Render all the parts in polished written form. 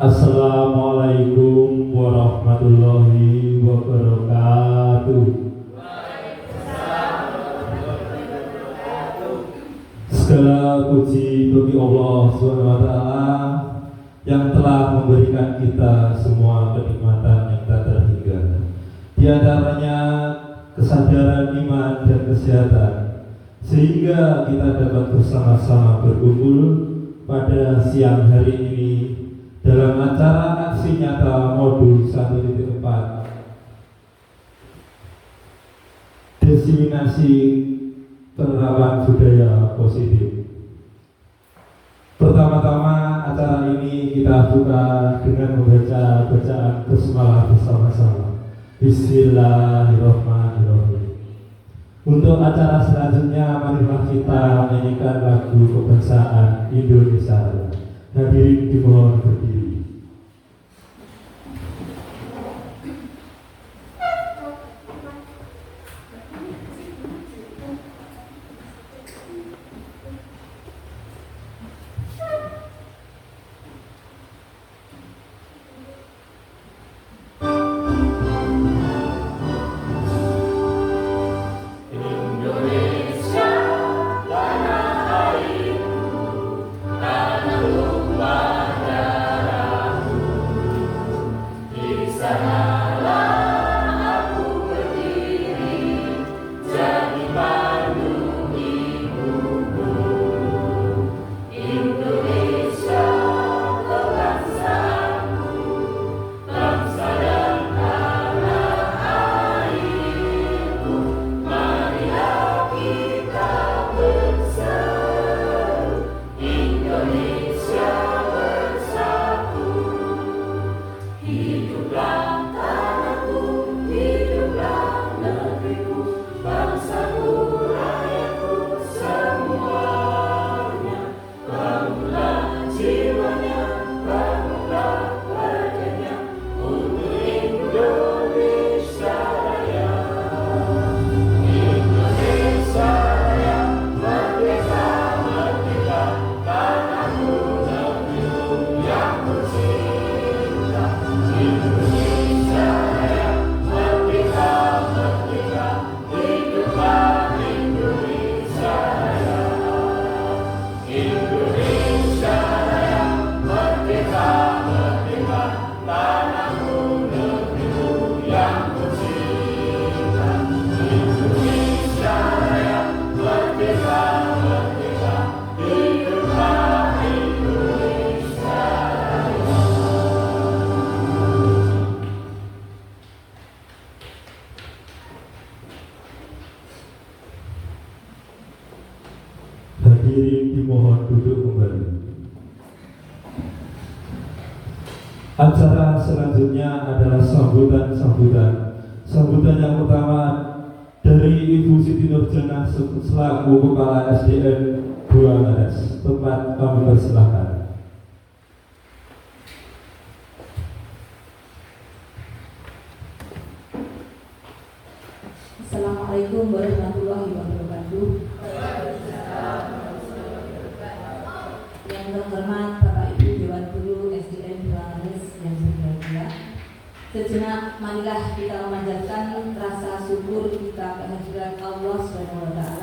Assalamualaikum warahmatullahi wabarakatuh. Segala puji bagi Allah SWT yang telah memberikan kita semua kenikmatan yang tak terhingga. Di antaranya kesadaran iman dan kesehatan, sehingga kita dapat bersama-sama berkumpul pada siang hari ini dalam acara aksi nyata modul 1.4 diseminasi penerapan budaya positif. Pertama-tama acara ini kita buka dengan membaca bacaan basmalah bersama-sama. Bismillahirrahmanirrahim. Untuk acara selanjutnya, marilah kita menyanyikan lagu kebangsaan Indonesia. Hadirin dimohon berdiri. Hadirin dimohon duduk kembali. Acara selanjutnya adalah sambutan yang pertama dari Ibu Siti Nurjana selaku Kepala SDN Buangares. Tempat kami persilahkan. Assalamualaikum warahmatullahi wabarakatuh. Yang terhormat Bapak Ibu Dewan Guru SDN Buangares yang berbahagia, sejenak marilah kita memanjatkan rasa syukur kita kehadirat Allah SWT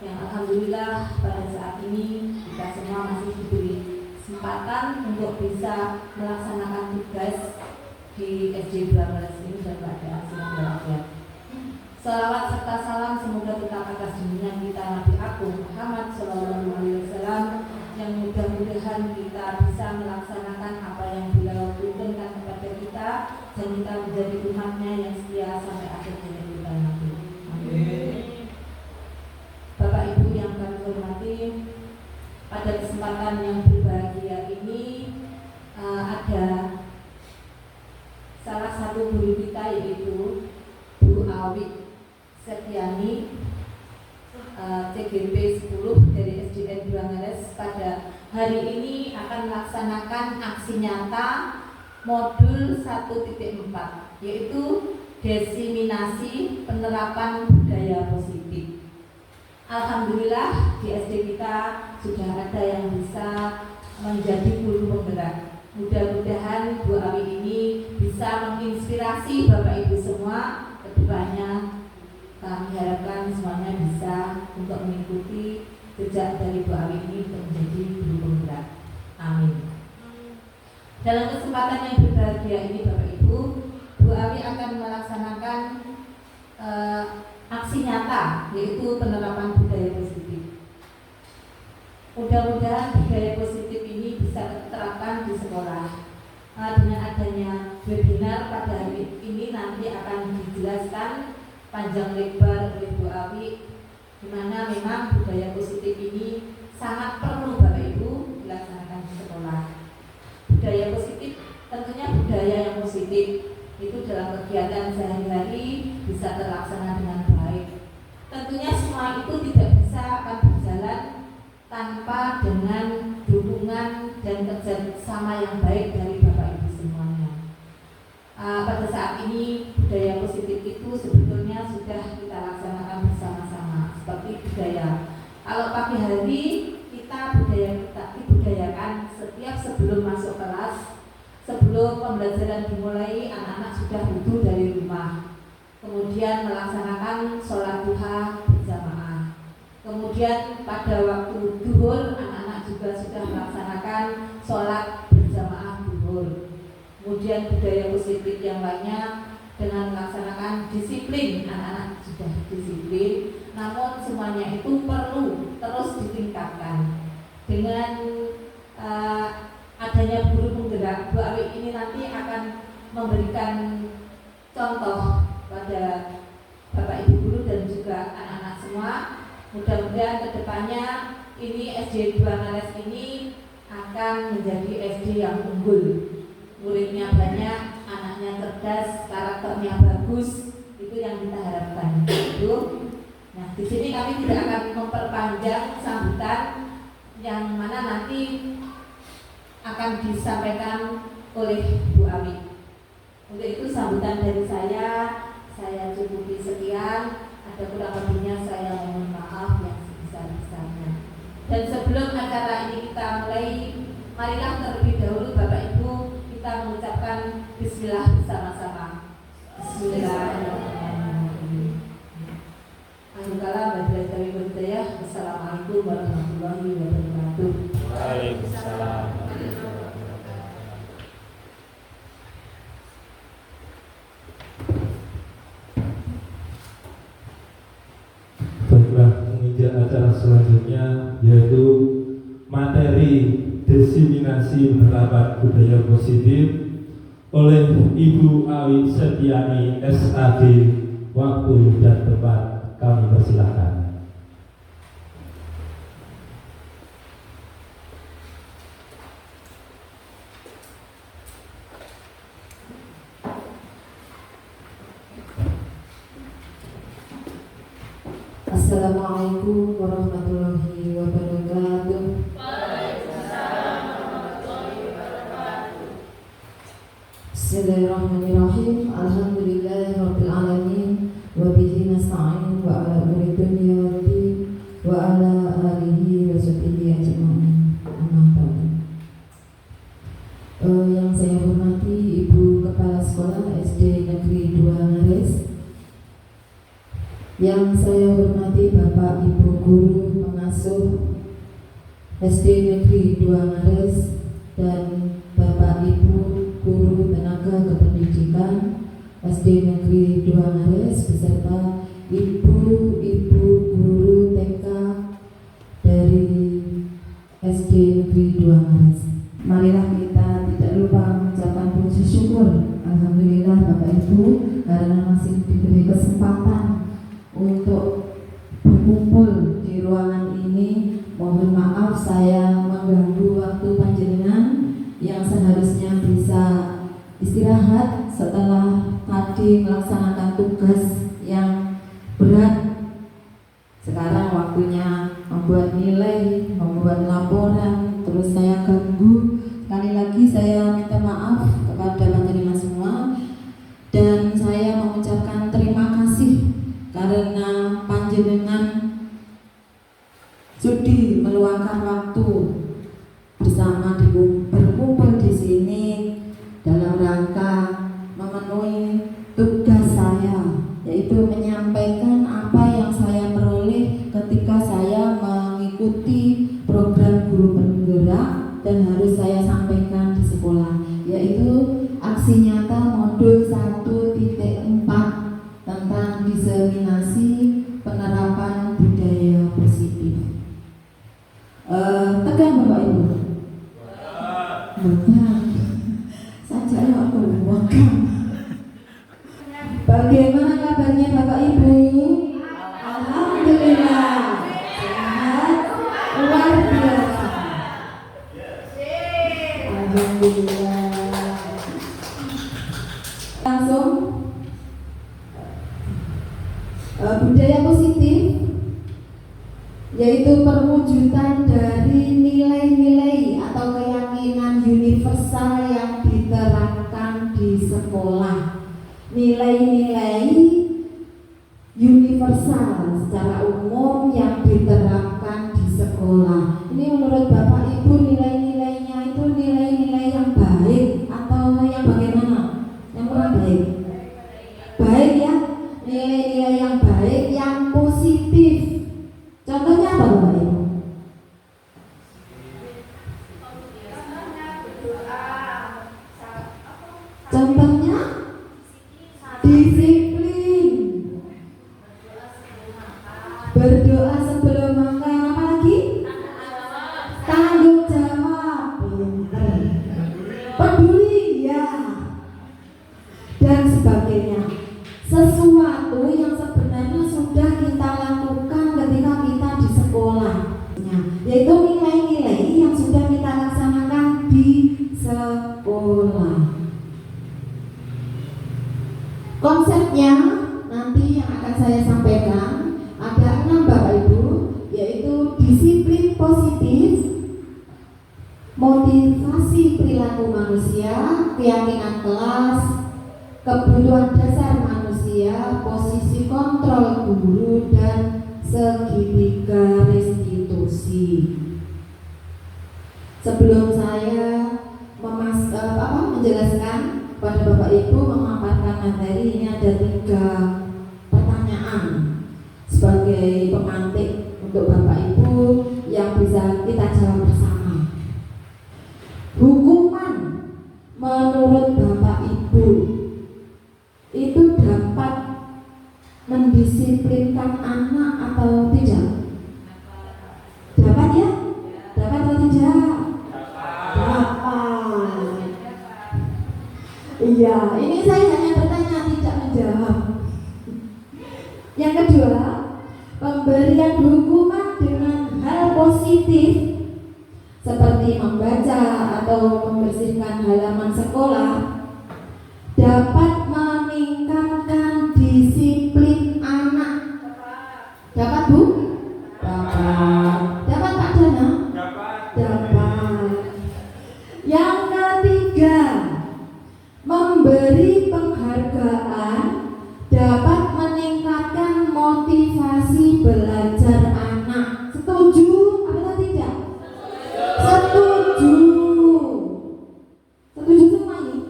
yang alhamdulillah pada saat ini kita semua masih diberi kesempatan untuk bisa melaksanakan tugas di SD Buangares ini dan keadaan sedang berbahagia. Salawat serta salam semoga tetap atas junjungan kita Nabi Agung Muhammad SAW yang mudah-mudahan kita bisa melaksanakan apa yang beliau turunkan kepada kita dan kita menjadi umatnya yang setia sampai akhir hayat kita nanti. Amin. Bapak Ibu yang kami hormati, pada kesempatan yang berbahagia ini ada salah satu guru kita yaitu Bu Awi Setiani TGP 10 dari SDN Buangares pada hari ini akan melaksanakan aksi nyata modul 1.4 yaitu diseminasi penerapan budaya positif. Alhamdulillah di SD kita sudah ada yang bisa menjadi guru penggerak. Mudah-mudahan kasih Bapak Ibu semua. Kedepannya kami harapkan semuanya bisa untuk mengikuti jejak dari Bu Awi ini untuk menjadi guru penggerak. Amin. Dalam kesempatan yang berbahagia ini Bapak Ibu, Bu Awi akan melaksanakan aksi nyata, yaitu penerapan budaya positif. Mudah-mudahan budaya positif ini bisa diterapkan di sekolah. Dengan adanya webinar pada hari ini nanti akan dijelaskan panjang lebar oleh Bu Awi, di mana memang budaya positif ini sangat perlu Bapak Ibu dilaksanakan di sekolah. Budaya positif tentunya budaya yang positif itu dalam kegiatan sehari-hari bisa terlaksana dengan baik. Tentunya semua itu tidak bisa akan berjalan tanpa dengan dukungan dan kerjasama yang baik dari Bapak Ibu semuanya. Pada saat ini budaya positif itu sebetulnya sudah kita laksanakan bersama-sama seperti budaya. Kalau pagi hari kita dibudayakan setiap sebelum masuk kelas, sebelum pembelajaran dimulai, anak-anak sudah wudhu dari rumah, kemudian melaksanakan sholat duha berjamaah. Kemudian pada waktu duhur, anak-anak juga sudah melaksanakan sholat berjamaah duhur. Kemudian budaya positif yang lainnya dengan melaksanakan disiplin, anak-anak sudah disiplin, namun semuanya itu perlu terus ditingkatkan. Dengan adanya guru penggerak, Bu Awi ini nanti akan memberikan contoh pada Bapak Ibu guru dan juga anak-anak semua. Mudah-mudahan kedepannya ini SD 2 Ngares ini akan menjadi SD yang unggul. Muridnya banyak, anaknya cerdas, karakternya bagus, itu yang kita harapkan. Itu. Nah, di sini kami tidak akan memperpanjang sambutan yang mana nanti akan disampaikan oleh Bu Awi. Untuk itu sambutan dari saya cukupi sekian. Ada kurang lebihnya saya mohon maaf yang sebesar-besarnya. Dan sebelum acara ini kita mulai, marilah terlebih dahulu Bapak Ibu kita mengucapkan Bismillah bersama-sama. Bismillahirrahmanirrahim. Assalamualaikum warahmatullahi wabarakatuh. Waalaikumsalam. Baiklah, menginjak acara selanjutnya yaitu materi diseminasi penerapan budaya positif oleh Ibu Awi Setiani SAG. Waktu dan tempat kami persilahkan. Assalamualaikum warahmatullahi wabarakatuh. Waalaikumsalam warahmatullahi wabarakatuh. Bismillahirrahmanirrahim. Alhamdulillahirabbil alamin wa bihi nasta'in wa ala umuri dunya waddin wa ala alihi wa sahbihi ajma'in. Amma ba'du. Yang saya hormati Ibu Kepala Sekolah SD Negeri 2 Ngares, yang saya hormati Bapak Ibu Guru Pengasuh SD Negeri 2 Ngares dan Bapak Ibu Guru Tenaga Kependidikan SD Negeri 2 Ngares beserta Ibu-Ibu Guru TK dari SD Negeri 2 Ngares. Marilah kita tidak lupa mengucapkan puji syukur Alhamdulillah Bapak Ibu karena masih diberi kesempatan untuk berkumpul di ruangan ini. Mohon maaf saya mengganggu waktu panjenengan yang seharusnya bisa istirahat setelah tadi melaksanakan tugas yang berat. Sekarang waktunya membuat nilai, membuat laporan, terus saya ganggu. Sekali lagi saya minta maaf kepada panjenengan semua dan saya mengucapkan terima kasih karena panjenengan sudi meluangkan waktu bersama berkumpul di sini dalam rangka memenuhi dan harus saya sampaikan di sekolah, yaitu aksi nyata modul 1.4 tentang diseminasi penerapan budaya positif. Tegang Bapak Ibu? Bukan. Saja aku bukan. Bagaimana kabarnya Bapak Ibu? Alhamdulillah. Sehat, luar biasa. Alhamdulillah. Langsung budaya positif yaitu perwujudan dari nilai-nilai atau keyakinan universal yang diterapkan di sekolah. Nilai-nilai universal secara umum yang diterapkan di sekolah. Ini menurut Bapak Ibu nilai-nilainya itu nilai-nilai yang baik atau yang bagaimana? Yang kurang baik? Baik ya, nilai-nilai yang baik, yang positif. Contohnya apa Bapak Ibu? Contohnya disiplin, berdoa sebelum makan, apa lagi? Tanggung jawab, pinter, peduli ya, dan sebagainya. Sesuatu yang sebenarnya sudah kita lakukan ketika kita di sekolah, yaitu nilai-nilai yang sudah kita laksanakan di sekolah. Konsepnya nanti yang akan saya sampaikan ada 6 Bapak Ibu, yaitu disiplin positif, motivasi perilaku manusia, keyakinan kelas, kebutuhan dasar manusia, posisi kontrol guru, dan segitiga restitusi. Sebelum saya menjelaskan pada Bapak Ibu memaparkan materi, ini ada 3 pertanyaan sebagai pemantik untuk Bapak Ibu yang bisa kita jawab bersama. Hukuman menurut Bapak Ibu itu dapat mendisiplinkan anak atau tidak? Dapat ya? Dapat atau tidak? Dapat. Iya, ini saya hanya bertanya, tidak menjawab. Yang kedua, pemberian hukuman dengan hal positif seperti membaca atau membersihkan halaman sekolah dapat meningkatkan disiplin anak. Dapat Bu? Dapat. Dapat Pak Dana? Dapat. Yang ketiga, memberi penghargaan dapat meningkatkan motivasi belajar anak. Setuju atau tidak? Setuju. Setuju semua ini?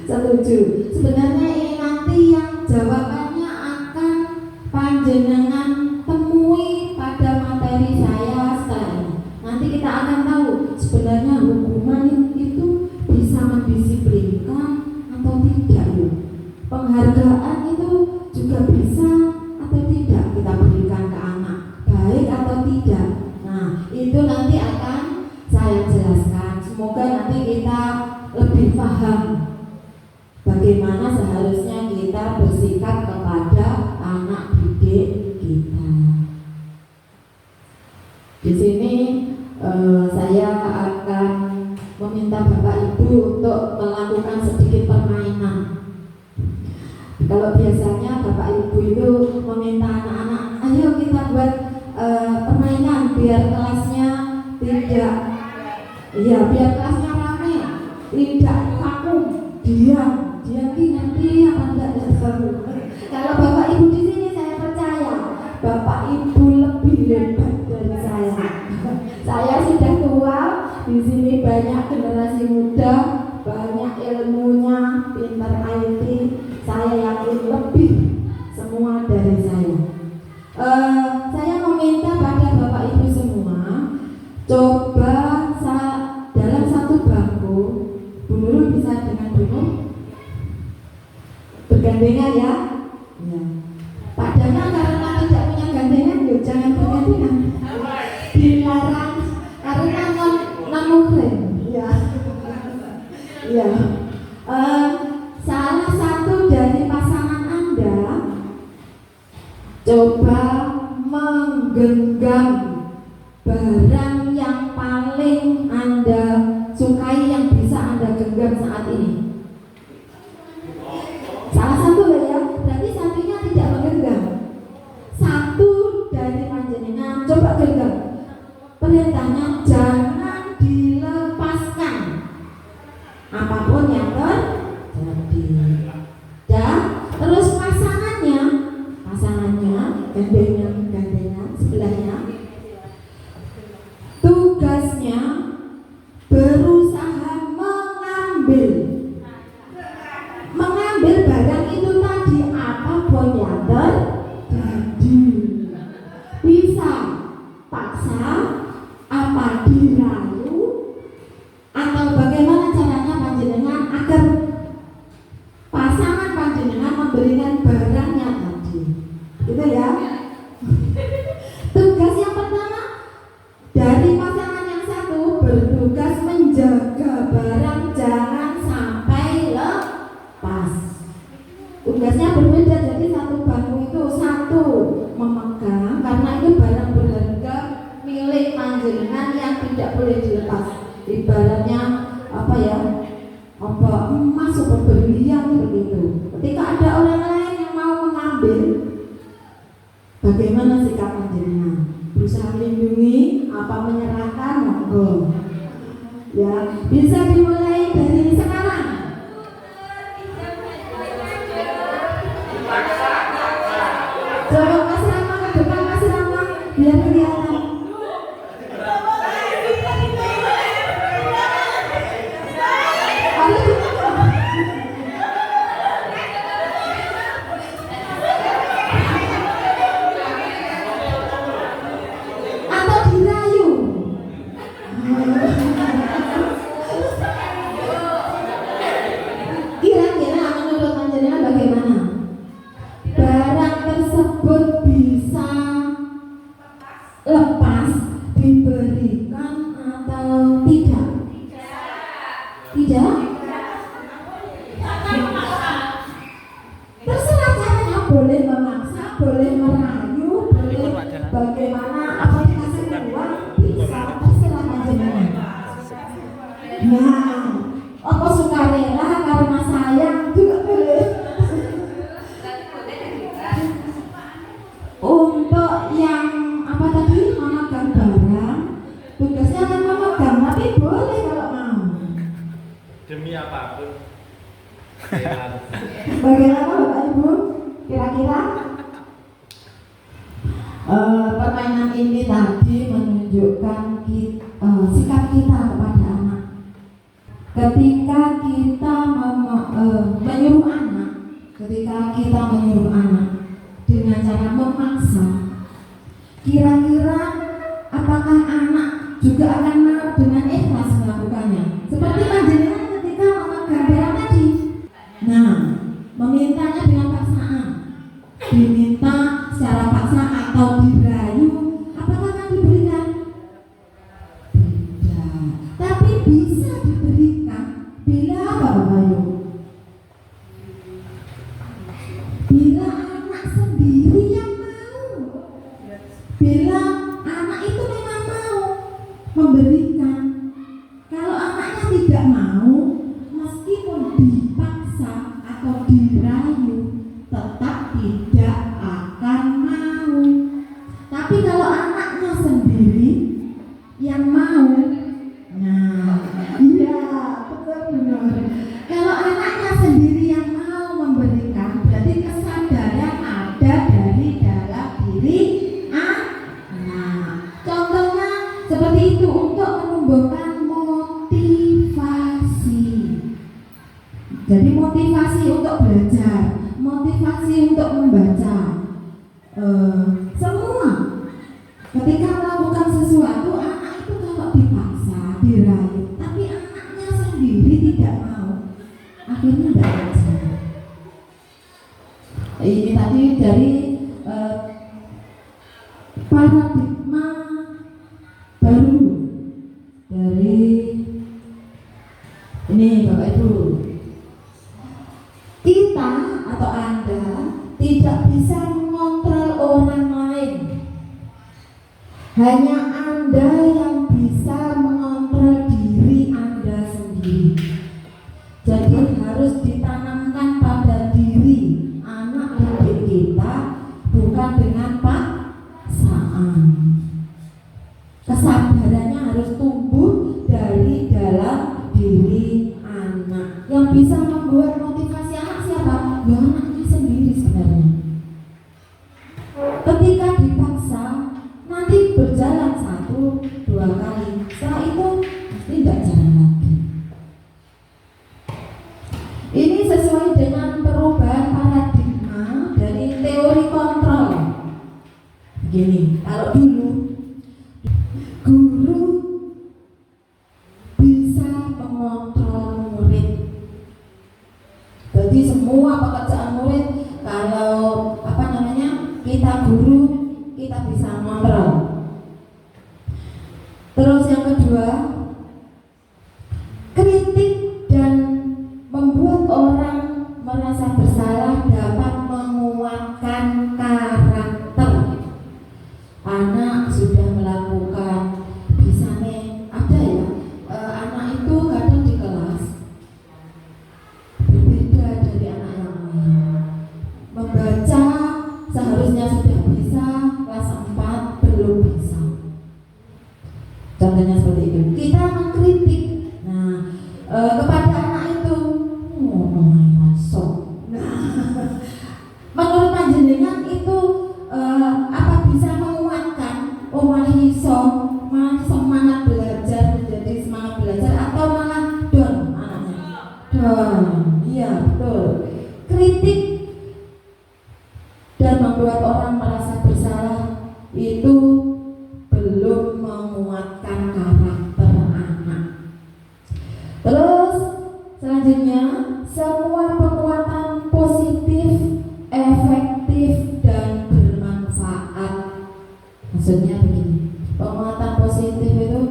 Setuju. Sebenarnya ini nanti yang jawabannya akan panjenengan temui pada materi saya setelah ini. Nanti kita akan tahu sebenarnya hukuman itu bisa mendisiplinkan atau tidak. Penghargaan itu juga bisa atau tidak kita berikan ke anak, baik atau tidak. Nah, itu nanti akan saya jelaskan. Semoga nanti kita lebih paham bagaimana seharusnya kita bersikap kepada anak didik kita. Di sini saya akan meminta Bapak Ibu untuk melakukan sedikit permainan. Kalau biasanya Bapak Ibu itu meminta anak-anak, ayo kita buat permainan biar kelasnya tidak, ya biar kelasnya ramai, tidak kaku, diam nanti apa enggak seru. Kalau Bapak Ibu di sini saya percaya Bapak Ibu lebih hebat dari saya. Saya sudah tua, di sini banyak generasi muda, banyak ilmunya, pintar IT. Saya yakin lebih semua dari saya. Saya meminta pada Bapak Ibu semua, Coba dalam satu bangku, Bu Nurul bisa dengan Bu Nur bergandengan ya. Ya. Pak Dana karena tidak punya gandengan, yuk jangan bergandengan. Dilarang karena non-muhrim. Ya. Ya. Salah satu dari pasangan Anda coba menggenggam barang yang paling Anda sukai yang bisa Anda genggam saat ini. Salah satu ya, berarti satunya tidak menggenggam. Satu dari panjenengan coba genggam. Perintahnya jangan dilepaskan apapun yang terjadi. Dan terus pasangannya gandengan sebelahnya, tugasnya berusaha mengambil barang itu tadi, apapun yang terjadi. Bisa paksa, apa dirayu, atau bagaimana caranya panjenengan agar pasangan panjenengan memberikan barangnya tadi, gitu ya. Tugas yang pertama dari pasangan yang satu bertugas menjaga barang jangan sampai lepas. Tugasnya berbeda, jadi satu bangku itu satu memegang karena itu barang berharga milik panjenengan yang tidak boleh dilepas. Ibaratnya apa ya? Apa emas atau berlian begitu. Ketika ada orang lain yang mau mengambil, bagaimana sikap panjenengan? Berusaha melindungi, apa menyerahkan? Monggo. Ya, bisa dimulai dari sekarang. Coba Mas Rama ke depan, Mas Rama, biar kelihatan. Atau dirayu. Kira-kira menurut panjenengan bagaimana? Barang tersebut bisa lepas diberikan atau tidak? Tidak? Terserah caranya, boleh memaksa, boleh merayu, boleh bagaimana, apa dikasih uang, bisa, terserah panjenengan. Nah, apa sukarela karena sayang juga boleh. Untuk yang apa tadi memegang barang, tugasnya kan memegang, tapi boleh kalau mau. Demi apapun. Bagaimana Bapak Ibu? Kira-kira permainan ini tadi menunjukkan sikap kita kepada anak. Ketika kita menyuruh anak dengan cara memaksa, kira-kira apakah anak juga akan mau dengan ikhlas melakukannya? Seperti panjenengan ketika memegang barang tadi. Nah, memintanya dengan paksaan, diminta secara paksa atau dirayu, apakah akan diberikan? Tidak, tapi bisa diberikan bila apa Bapak Ibu? Bila anak sendiri yang mau, bila anak itu memang mau memberikan. Kalau anaknya tidak mau, meskipun dipaksa atau dirayu, tetap tidak akan mau. Tapi kalau anaknya sendiri yang mau, nah, iya, betul benar. Kalau anaknya sendiri yang mau memberikan, berarti kesadaran ada dari dalam diri anak. Contohnya seperti itu untuk menumbuhkan motivasi. Jadi motivasi untuk belajar, motivasi untuk membaca, semua. Ketika melakukan sesuatu, anak itu kalau baru dari ini Bapak Ibu. Kita atau Anda tidak bisa mengontrol orang lain. Hanya Anda yang bisa mengontrol diri Anda sendiri. Jadi harus ditanamkan pada diri anak didik kita, bukan dengan paksaan. Kesadarannya harus tumbuh dari dalam diri anak. Yang bisa membuat motivasi anak siapa? Ya anaknya sendiri sebenarnya. Ketika dipaksa, nanti berjalan 1-2 kali, setelah itu pasti tidak jalan lagi. Ini sesuai dengan perubahan paradigma dari teori kontrol. Begini, kalau dulu guru bisa mengontrol murid. Jadi semua pekerjaan murid, kalau kita guru, kita bisa mengontrol. Terus yang kedua, kritik dan membuat orang merasa bersalah dapat menguatkan karakter. Anak sudah melakukan, misalnya ada ya, anak itu kadang di kelas berbeda dari anak yang lain. Membaca seharusnya sudah bisa, kelas 4 belum bisa. Contohnya seperti itu. Kita mengkritik. Nah, kepada anak itu, menurut panjenengan itu apa bisa menguatkan malah iso, malah semangat belajar, menjadi semangat belajar, atau malah down anaknya? Down, iya betul. Kritik dan membuat orang merasa bersalah itu belum menguatkan karakter anak. Terus selanjutnya, semua penguatan positif, efektif dan bermanfaat. Maksudnya begini, penguatan positif itu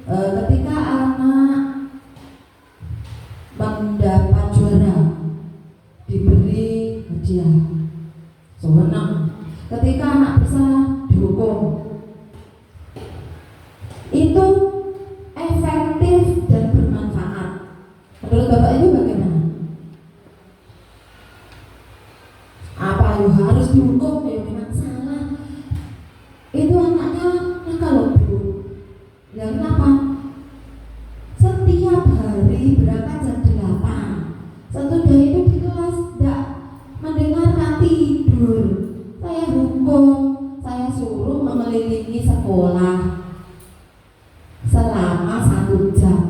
ketika anak mendapat juara diberi hadiah, senang. Ketika anak bersalah dihukum, itu efektif dan bermanfaat. Menurut Bapak Ibu bagaimana? Apa harus dihukum? Ya memang salah. Itu anaknya nakal loh Bu. Ya kenapa? Setiap hari berangkat jam 8. Sesudah itu di kelas tidak mendengarkan, tidur. Saya hukum, saya suruh mengelilingi sekolah selama 1 jam.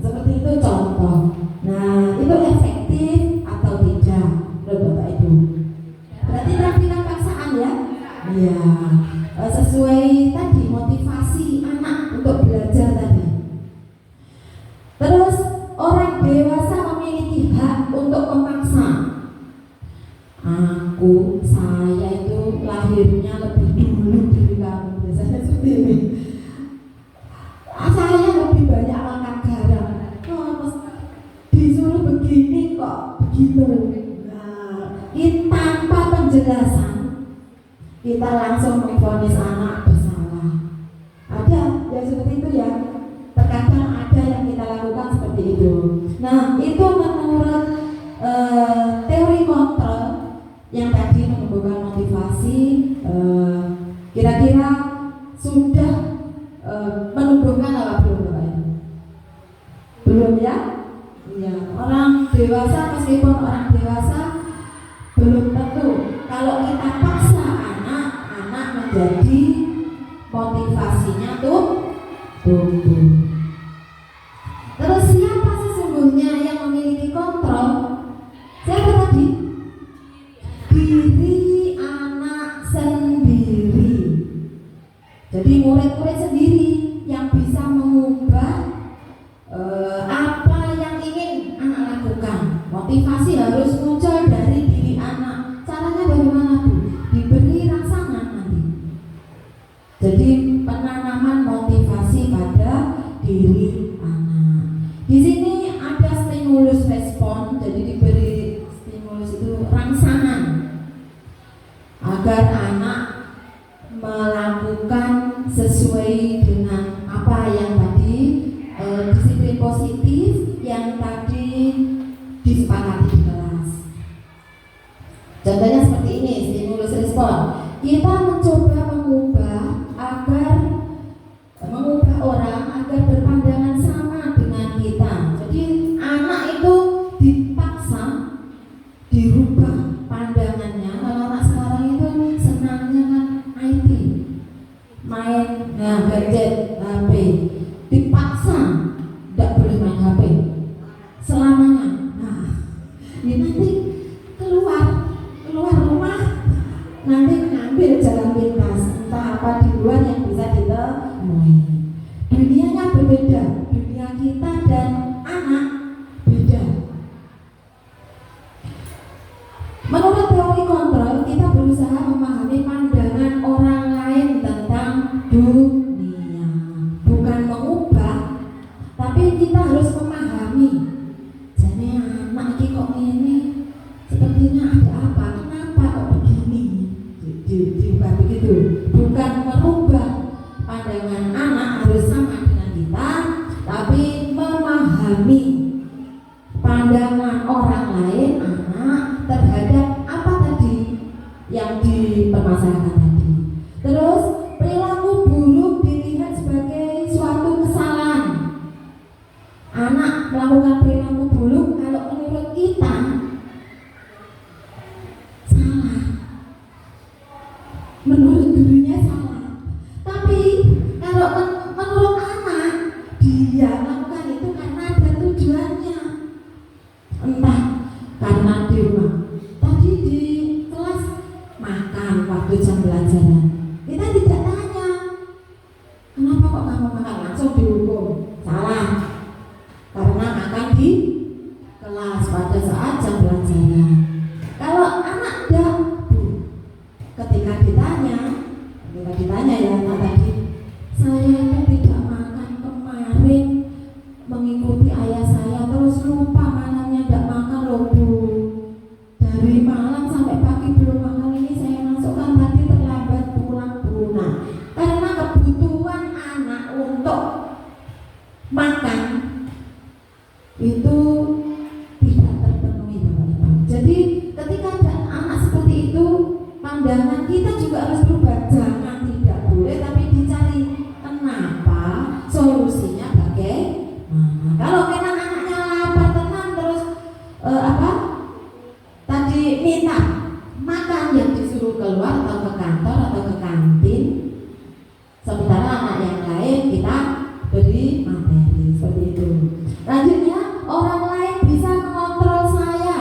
Seperti itu contoh. Nah, itu efektif atau tidak menurut Bapak Ibu? Berarti tidak paksaan ya? Iya. Sesuai tadi motivasi anak untuk belajar tadi. Terus orang dewasa memiliki hak untuk memaksa. Saya itu lahirnya lebih dulu dari kamu, biasanya seperti ini. Saya lebih banyak makan garam. Disuruh begini kok begitu. Nah, tanpa penjelasan kita langsung memvonis anak bersalah. Ada yang seperti itu ya. Terkadang ada yang kita lakukan seperti itu. Nah, itu menurut teori kontrol yang tadi menumbuhkan motivasi, kira-kira sudah menumbuhkan apa belum Bapak Ibu? Belum ya? Iya. Orang dewasa, meskipun orang dewasa belum tentu. Kalau kita paksa anak menjadi motivasinya tumbuh. Terus siapa sesungguhnya yang memiliki kontrol? Siapa tadi? Diri anak sendiri. Jadi murid-murid sendiri yang bisa mengubah apa yang ingin anak lakukan. Motivasi harus muncul dari diri anak. Caranya bagaimana Bu? Diberi rangsangan nanti. Jadi penanaman motivasi gadget, HP, dipaksa tidak boleh main HP selamanya. Nah, ini nanti keluar rumah, nanti ngambil jalan pintas, entah apa di luar yang bisa ditemui. Dunianya berbeda, dunia kita dan anak beda. Menurut teori kontrol, kita berusaha memahami pandangan orang lain tentang dunia, bukan mengubah, tapi kita harus memahami. Jadi anak ini kok ini, sepertinya ada apa? Kenapa kok begini? Diubah begitu, bukan merubah. Pandangan anak harus sama dengan kita, tapi memahami pandangan orang lain anak terhadap apa tadi yang dipermasalahkan tadi. Terus perilaku buruk dilihat sebagai suatu kesalahan. Anak melakukan perilaku buruk kalau menurut kita salah, menurut gurunya salah. Tapi kalau menurut anak, dia melakukan itu karena ada tujuannya. Entah karena di rumah tadi di kelas makan waktu jam pelajaran, kita tidak tanya kenapa kok kamu makan, langsung dihukum. Salah, karena makan di kelas pada saat jam pelajaran. Kalau anak tidak, ketika ditanya ya anak tadi, saya tidak makan kemarin mengikuti ayah saya, terus lupa malamnya tidak makan loh Bu. Dari malam sampai pagi belum makan, ini saya masukkan tadi terlambat pulang Bu. Nah, karena kebutuhan anak untuk makan itu tidak terpenuhi Bapak Ibu. Jadi ketika ada anak seperti itu, pandangan kita juga harus berubah. Jangan tidak boleh, tapi dicari kenapa, solusinya bagaimana. Kalau memang anaknya lapar tenang terus tadi minta makan, yang disuruh keluar atau ke kantor atau ke kantin, sementara anak yang lain kita beri materi seperti itu. Lanjutnya, orang lain bisa mengontrol saya.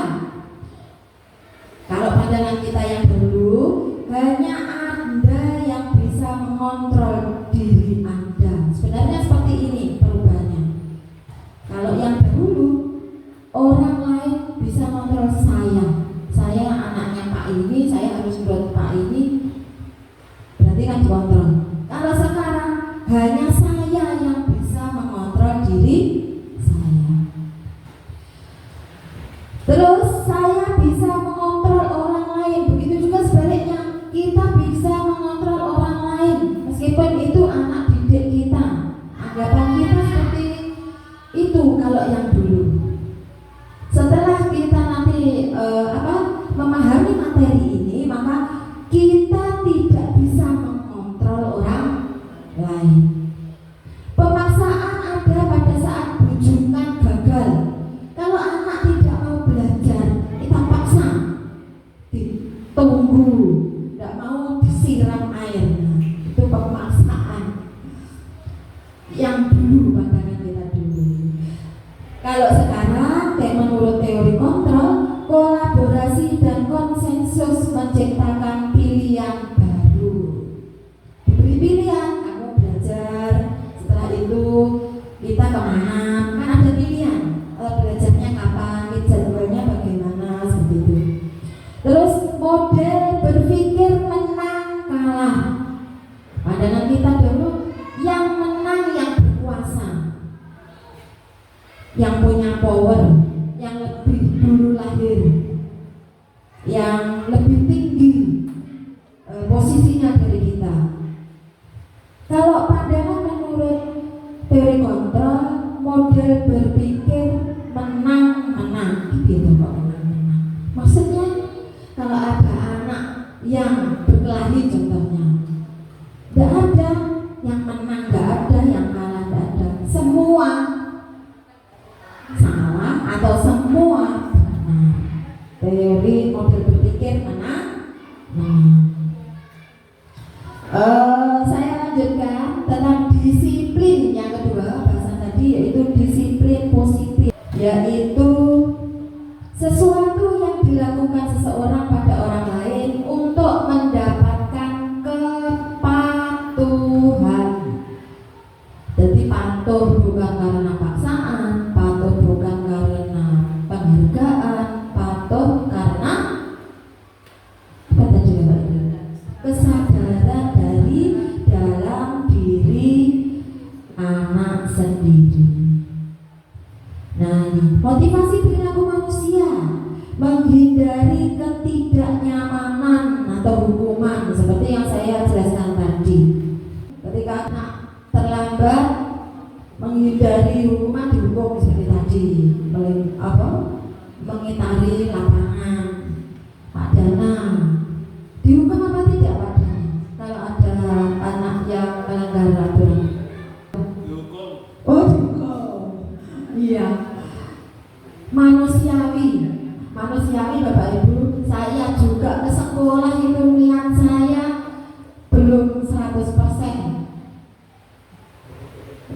Kalau pandangan kita yang dulu, hanya Anda yang bisa mengontrol diri Anda. Sebenarnya seperti ini perubahannya. Kalau yang dahulu, orang lain bisa mengontrol saya. Saya anaknya Pak ini, saya harus buat Pak ini, berarti kan dikontrol. Kalau sekarang, hanya saya yang bisa mengontrol diri saya. Terus saya bisa mengontrol orang lain. Begitu juga sebaliknya, kita bisa mengontrol orang lain, meskipun itu anak didik kita. Anggapan kita seperti itu kalau yang dulu. Setelah kita nanti memahami materi ini, maka kita tidak bisa mengontrol orang lain. Pemaksaan ada pada saat bujukan gagal. Kalau anak tidak mau belajar, kita paksa, ditunggu, tidak mau disiram air. Nah, itu pemaksaan yang dulu, pandangan kita dulu. Kalau sekarang, kayak menurut teori kontrol, kolaborasi dan konsensus menciptakan pilihan baru. Diberi pilihan, kamu belajar, setelah itu kita kemana, kan ada pilihan, belajarnya kapan, jadwalnya bagaimana, seperti itu. Terus model berpikir menang kalah. Pandangan kita dulu, yang menang yang berkuasa, yang punya power, yang lebih dulu lahir, yang lebih tinggi posisinya dari kita. Kalau pandangan menurut teori kontrol, model berpikir menang-menang, gitu kok menang-menang. Maksudnya kalau ada anak yang berkelahi contohnya, tidak ada yang menang, tidak ada yang kalah, tidak ada. Semua salah atau semua benar. Teori model berpikir patuh bukan karena paksaan, patuh bukan karena penghargaan, patuh karena apa tadi Bapak Ibu? Kesadaran dari dalam diri anak sendiri. Nah, ini motivasi perilaku manusia menghindari ketidaknyamanan atau hukuman seperti yang saya jelaskan tadi. Ketika anak terlambat, menghindari hukuman, dihukum seperti tadi, mengitari lapangan. Pak Dana dihukum apa tidak Pak Dana kalau ada anak yang melanggar aturan? Dihukum. Oh, dihukum. Iya. Manusiawi Bapak Ibu. Saya juga ke sekolah itu niat saya belum 100%.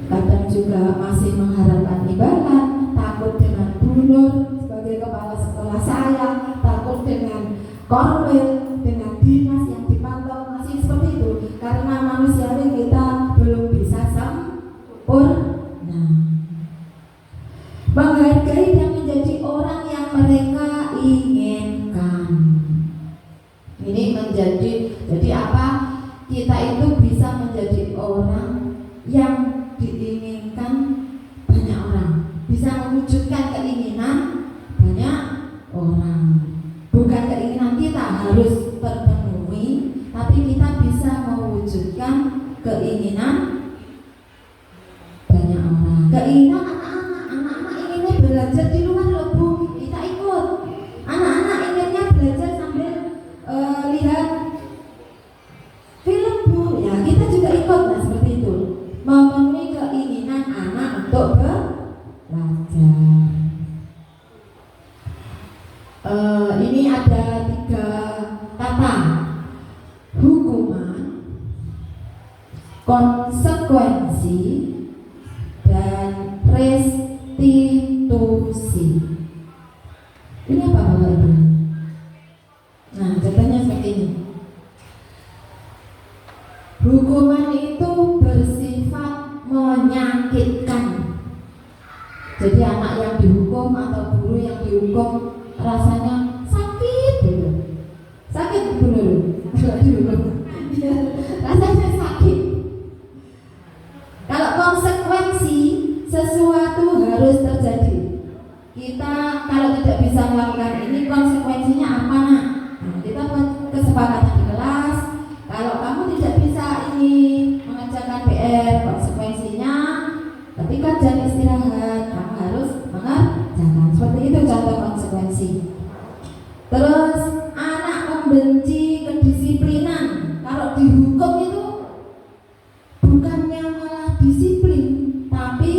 Kadang juga masih mengharapkan imbalan, takut dengan bunur sebagai kepala sekolah saya, takut dengan korwil, dengan dinas yang dipantau, masih seperti itu. Karena manusiawi kita belum bisa sempurna. Menghargai dan menjadi orang yang mereka inginkan. Ini jadi apa? Kita itu bisa menjadi orang yang diinginkan banyak orang, bisa mewujudkan keinginan banyak orang. Bukan keinginan kita harus terpenuhi, tapi kita bisa mewujudkan keinginan banyak orang. Keinginan anak-anak inginnya belajar di luar loh Bu, kita ikut. Anak-anak inginnya belajar sambil lihat film Bu, ya kita juga ikut. Nah seperti itu, memenuhi keinginan anak untuk belajar. Ini ada 3 kata: hukuman, konsekuensi, dan restitusi. Ini apa Bapak Ibu? Nah, contohnya seperti ini. Hukuman itu bersifat menyakitkan. Jadi anak yang dihukum atau guru yang dihukum rasanya sakit gitu. Sakit guru kalau dihukum. Rasanya sakit. Kalau konsekuensi, sesuatu harus terjadi. Kita kalau tidak bisa melakukan ini, konsekuensinya apa nak? Nah, kita buat kesepakatan di kelas. Kalau kamu tidak bisa ini mengerjakan PR, konsekuensinya ketika jam istirahat kamu harus mengerjakan. Seperti itu contoh konsekuensi. Terus anak membenci kedisiplinan. Kalau dihukum itu bukannya malah disiplin, tapi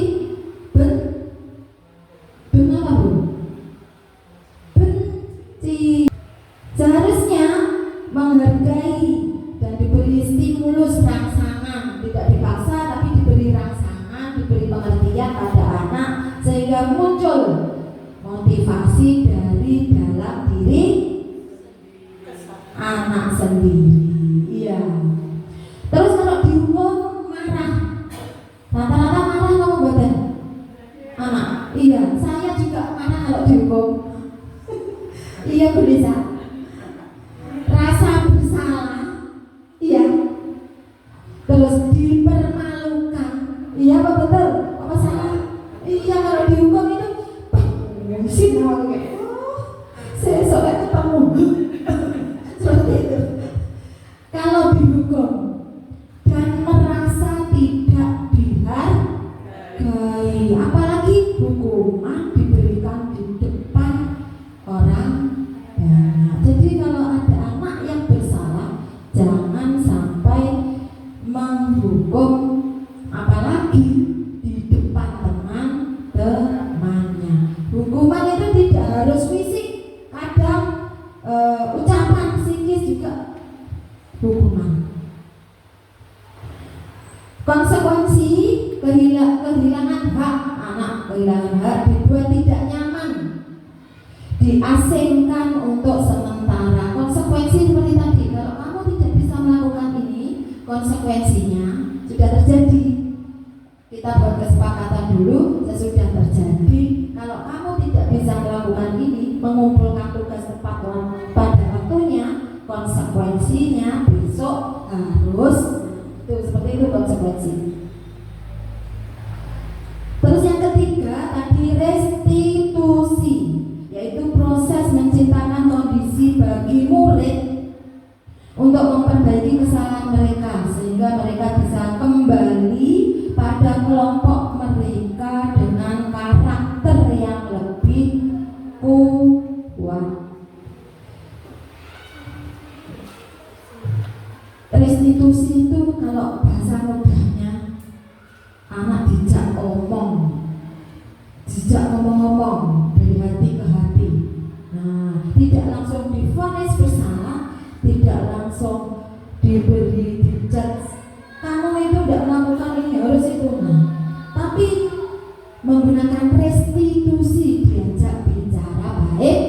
benar Bu? Benci. Seharusnya menghargai dan diberi stimulus rangsangan, tidak dipaksa tapi diberi rangsangan, diberi pengertian pada anak sehingga muncul motivasi dari dalam diri anak sendiri. Iya. Terus kalau dihukum marah, rata-rata marah kamu badan anak. Iya, saya juga marah kalau dihukum. Iya Bu Lisa. Rasa bersalah. Iya. Terus dipermalukan. Iya apa betul? Apa salah? Iya kalau dihukum itu mungkin awal kayak saya soalnya ketemu. Seperti itu. Kalau dihukum dan merasa tidak dihargai, apalagi hukuman diberikan di depan orang banyak. Jadi kalau ada anak yang bersalah, jangan sampai menghukum, apalagi di depan teman-temannya. Hukuman itu tidak harus fisik, kadang ucapan psikis juga hukuman. Konsekuensi kehilangan hak anak, kehilangan hak, dibuat tidak nyaman, diasingkan untuk sementara. Konsekuensi seperti tadi, kalau kamu tidak bisa melakukan ini, konsekuensinya sudah terjadi. Kita kita buat kesepakatan dulu sesudah terjadi. Kalau kamu tidak bisa melakukan ini, mengumpulkan tugas tepat pada waktunya, konsekuensinya besok harus itu seperti itu konsekuensi. Terus yang ketiga tadi restitusi, yaitu proses menciptakan kondisi bagi murid untuk memperbaiki kesalahan mereka sehingga mereka bisa kembali pada kelompok mereka dengan karakter yang lebih kuat. Restitusi itu kalau bahasa mudahnya anak dijak ngomong dari hati ke hati. Nah, tidak langsung divonis bersalah, tidak langsung diberi dijudge, kamu itu tidak melakukan ini harus itu. Nah, tapi menggunakan restitusi, diajak bicara baik.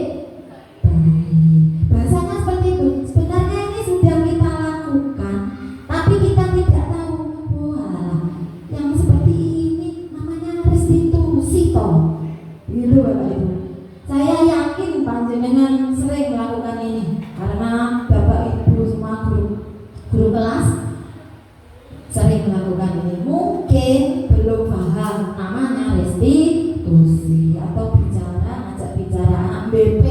Bahasanya seperti itu. Sebenarnya ini sudah kita lakukan, tapi kita tidak tahu. Wah, yang seperti ini namanya restitusi toh. Gitu Bapak Ibu. Saya yakin panjenengan sering melakukan ini karena Bapak Ibu semua guru kelas sering melakukan ini. Mungkin belum paham namanya restitusi atau ngajak bicara anak BP,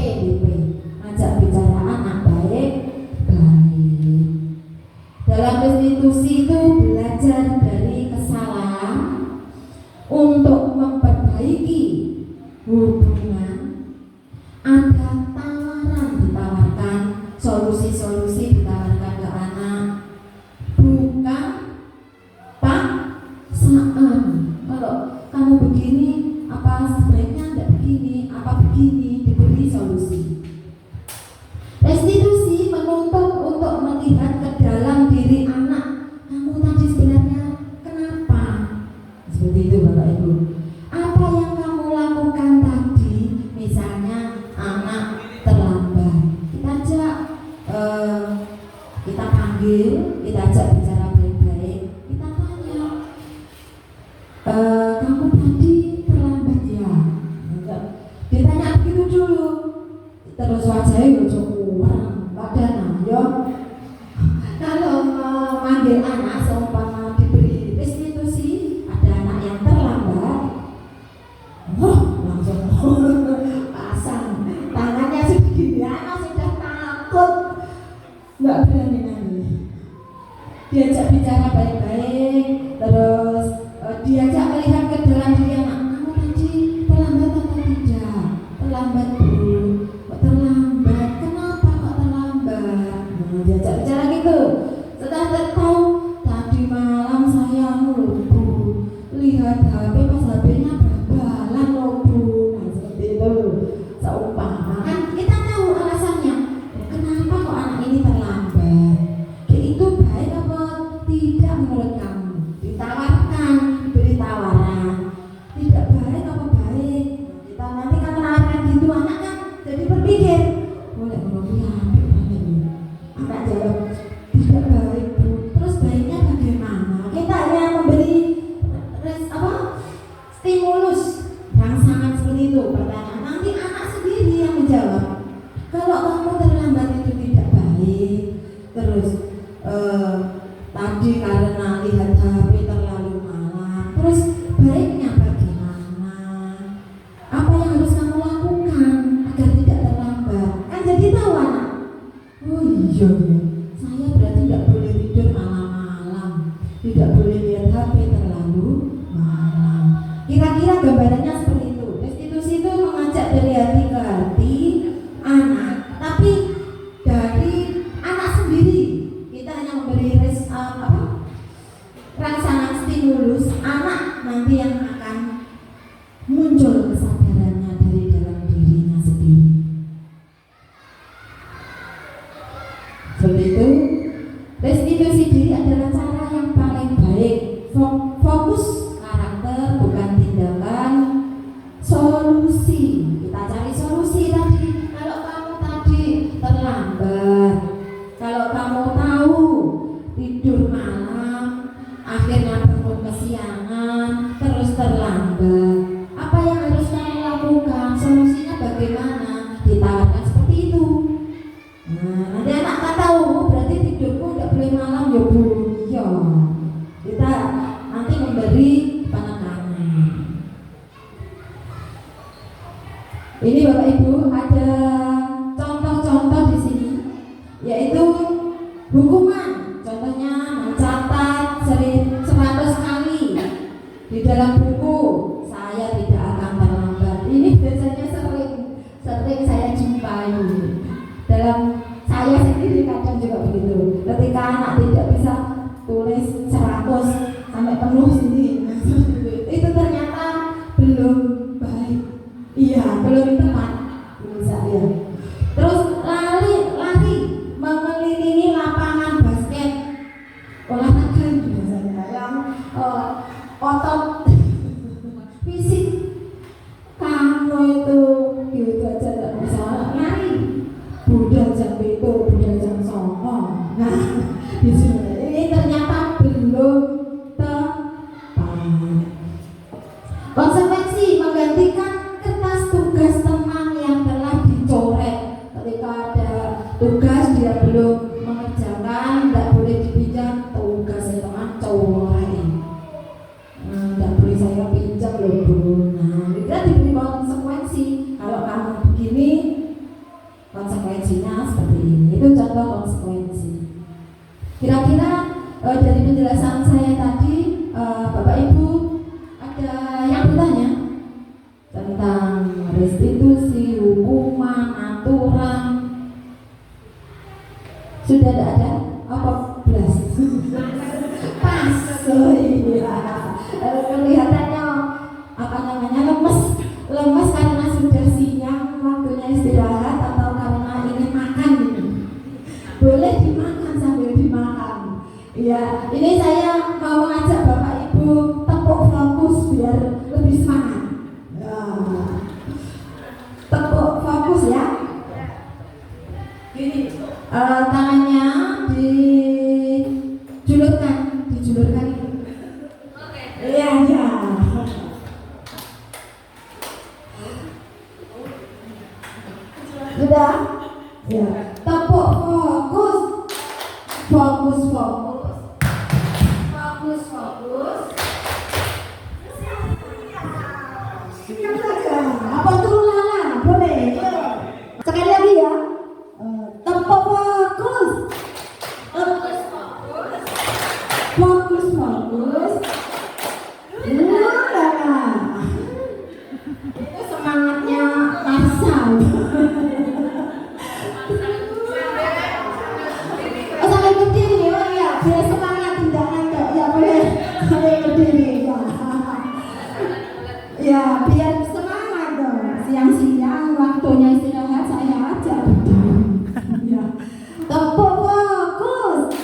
ngajak bicara anak baik. Dalam restitusi itu belajar dari kesalahan untuk memperbaiki hubungan. Ada tawaran ditawarkan, solusi-solusi ditawarkan ke anak, bukan paksaan. Kalau kamu begini, apa sebaiknya tidak begini, apa begini, diberi solusi. Restitusi menuntut untuk melihat ke dalam diri anak. Kamu tadi sebenarnya kenapa? Seperti itu Bapak Ibu. Apa yang kamu lakukan tadi? Misalnya anak terlambat, kita ajak, kita panggil, kita ajak bicara baik-baik, kita tanya, kamu tadi terlambat ya? Ditanya begitu dulu, terus wajahnya kurang badan yo. Kalau manggil anak seumpama diberi restitusi, ada anak yang terlambat, langsung pasang tangannya segini, anak sudah takut, nggak berani nangis. Diajak bicara baik-baik, terus diajak melihat ke dalam diri anak. Kamu tadi terlambat atau tidak? Terlambat Bu. Kok terlambat? Kenapa kok terlambat? Nah, diajak bicara gitu. Setelah tahu tadi malam saya Bu, lihat HP pas HP-nya babalan loh Bu. Nah, seperti itu. Seumpama kan kita tahu alasannya. Kenapa kok anak ini terlambat? Itu baik apa tidak menurut kamu? Ditawarkan, diberi tawaran. Tidak baik apa baik? Kita nanti kan menawarkan gitu, anak kan jadi berpikir, boleh menurutnya anak jawab tidak baik Bu. Terus baiknya bagaimana? Kita hanya memberi stimulus yang sangat seperti itu pertanyaan. Nanti anak sendiri yang menjawab. Kalau kamu terlambat itu tidak baik. Terus tadi karena lihat HP terlalu malam. Terus baiknya bagaimana? Apa yang harus kamu lakukan agar tidak terlambat? Kan jadi tahu anak. Oh iya, saya berarti tidak boleh tidur malam-malam, tidak boleh lihat HP terlalu malam. Kira-kira gambarannya seperti itu. Restitusi itu mengajak dari hati ke hati anak, tapi dari anak sendiri. Kita hanya memberi rangsangan stimulus, anak nanti yang akan muncul kesadarannya dari dalam dirinya sendiri. Seperti itu. Restitusi diri adalah cara yang paling baik. Fokus karakter bukan tindakan. Solusi, kita cari solusi tadi. Kalau kamu tadi terlambat, kalau kamu tahu tidur malam, akhirnya bangun kesiangan, Ini Bapak Ibu ada contoh-contoh di sini, yaitu hukuman. Contohnya mencatat 100 kali di dalam buku, saya tidak akan terlambat. Ini biasanya sering saya jumpai dalam saya sendiri, kadang juga begitu. Ketika anak tidak bisa tulis 100 sampai penuh sini, itu ternyata belum baik. Iya, belum tepat menurut saya. Terus lari mengelilingi lapangan basket, olahraga itu biasanya yang otot fisik. Kamu itu gitu aja tidak bisa lari. Budal jam itu, budal jam 09. Nah, di sini ini ternyata belum tepat. Konsekuensi menggantikan kertas tugas teman yang telah dicoret. Ketika ada tugas dia belum mengerjakan, tidak boleh dipinjam tugasnya teman, coret. Tidak boleh saya pinjam loh Bu. Nah, kita diberi konsekuensi. Kalau kamu begini, konsekuensinya seperti ini. Itu contoh konsekuensi. Kira-kira dari penjelasan saya tadi, Bapak Ibu ada yang bertanya tentang restitusi, hukuman, aturan? Sudah tidak ada? Apa belas? Pas. Oh iya. Kelihatannya lemes karena sudah siang, waktunya istirahat, atau karena ingin makan ini. Boleh dimakan sambil dimakan. Ya, ini saya mau mengajak Bapak Ibu tepuk fokus biar lebih semangat. Ya. Tepuk fokus ya. Gini, tangannya dijulurkan ini. Iya, ya. Sudah? Ya. Tepuk fokus. Fokus. Siap saja. Apa turun lala? Boleh. Sekali lagi ya. Tepuk fokus. Fokus. Itu semangatnya Marsal. Sampai berdiri, oh iya, biar semangat tidak ngantuk. Ya boleh sampai berdiri. Ya biar semangat dong. Siang-siang waktunya istirahat saya ajak berdiri. Ya. Tepuk fokus.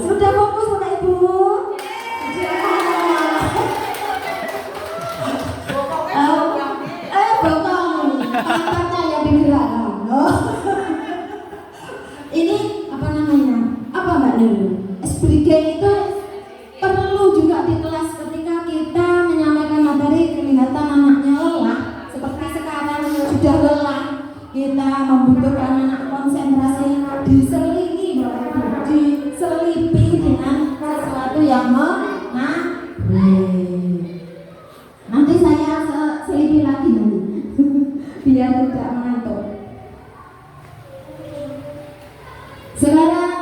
Sudah fokus Bapak Ibu? Bokong. Pantatnya yang digerakkan. Ini apa namanya? Apa Mbak Nurul? SPG itu perlu juga di kelas ketika kita menyampaikan materi, kelihatan anaknya lelah. Seperti sekarang sudah lelah, kita membutuhkan anak konsentrasi, diselipi dengan sesuatu yang menarik. Nanti saya selipi lagi biar tidak mengantuk. Sekarang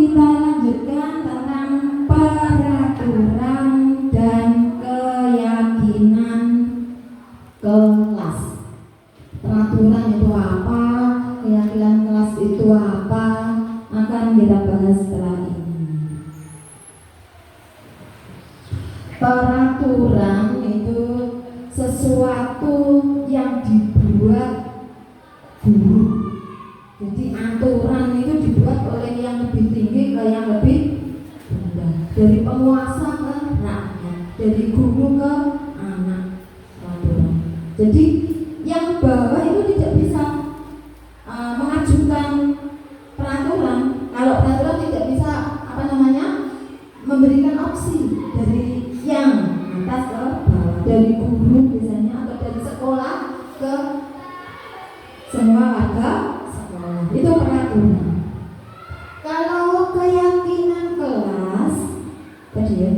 kita lanjutkan tentang peraturan dan keyakinan kelas. Peraturan itu apa? Keyakinan kelas itu apa? Akan kita bahas setelah ini. Peraturan itu sesuatu yang dibuat guru. Jadi aturan itu dibuat oleh yang lebih tinggi ke yang lebih rendah. Dari penguasa ke rakyat, dari guru ke anak. Peraturan. Jadi yang bawah itu tidak bisa mengajukan peraturan. Kalau peraturan tidak bisa memberikan opsi dari yang atas ke bawah, dari guru biasanya atau dari sekolah ke semua warga sekolah. Itu peraturan. Kalau keyakinan kelas ya.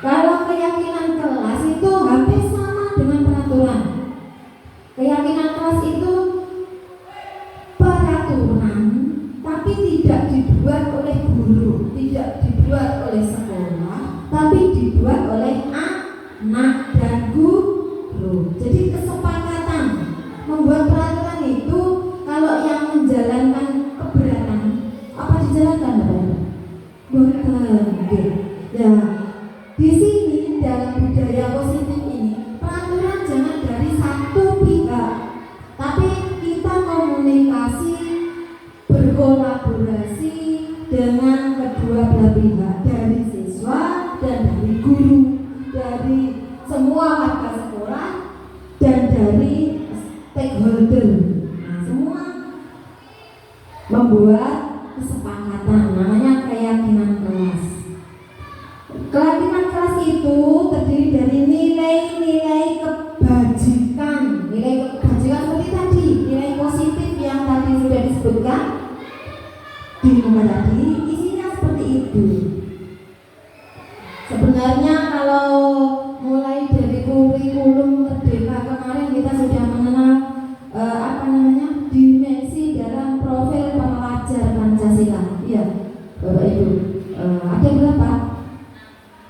Kalau keyakinan kelas itu hampir sama dengan peraturan. Keyakinan kelas itu peraturan, tapi tidak dibuat oleh guru, tidak dibuat oleh sekolah, tapi dibuat oleh anak dan guru. Jadi kesepakatan membuat peraturan itu, kalau yang menjalankan keberatan, apa dijalankan Bapak? Bukan. Ya, di sini dalam budaya positif ini, peraturan jangan dari satu pihak, tapi kita komunikasi, berkolaborasi dengan kedua belah pihak, dari siswa dan dari guru, dari semua warga sekolah dan dari stakeholder. Nah, semua membuat kesepakatan, namanya keyakinan kelas. Keyakinan kelas itu terdiri dari nilai-nilai kebajikan, nilai kebajikan seperti tadi, nilai positif yang tadi sudah disebutkan di muka tadi, isinya seperti itu. Sebenarnya kalau mulai dari kurikulum Merdeka kemarin kita sudah mengenal dimensi dalam profil pelajar Pancasila. Iya, Bapak Ibu. Ada berapa?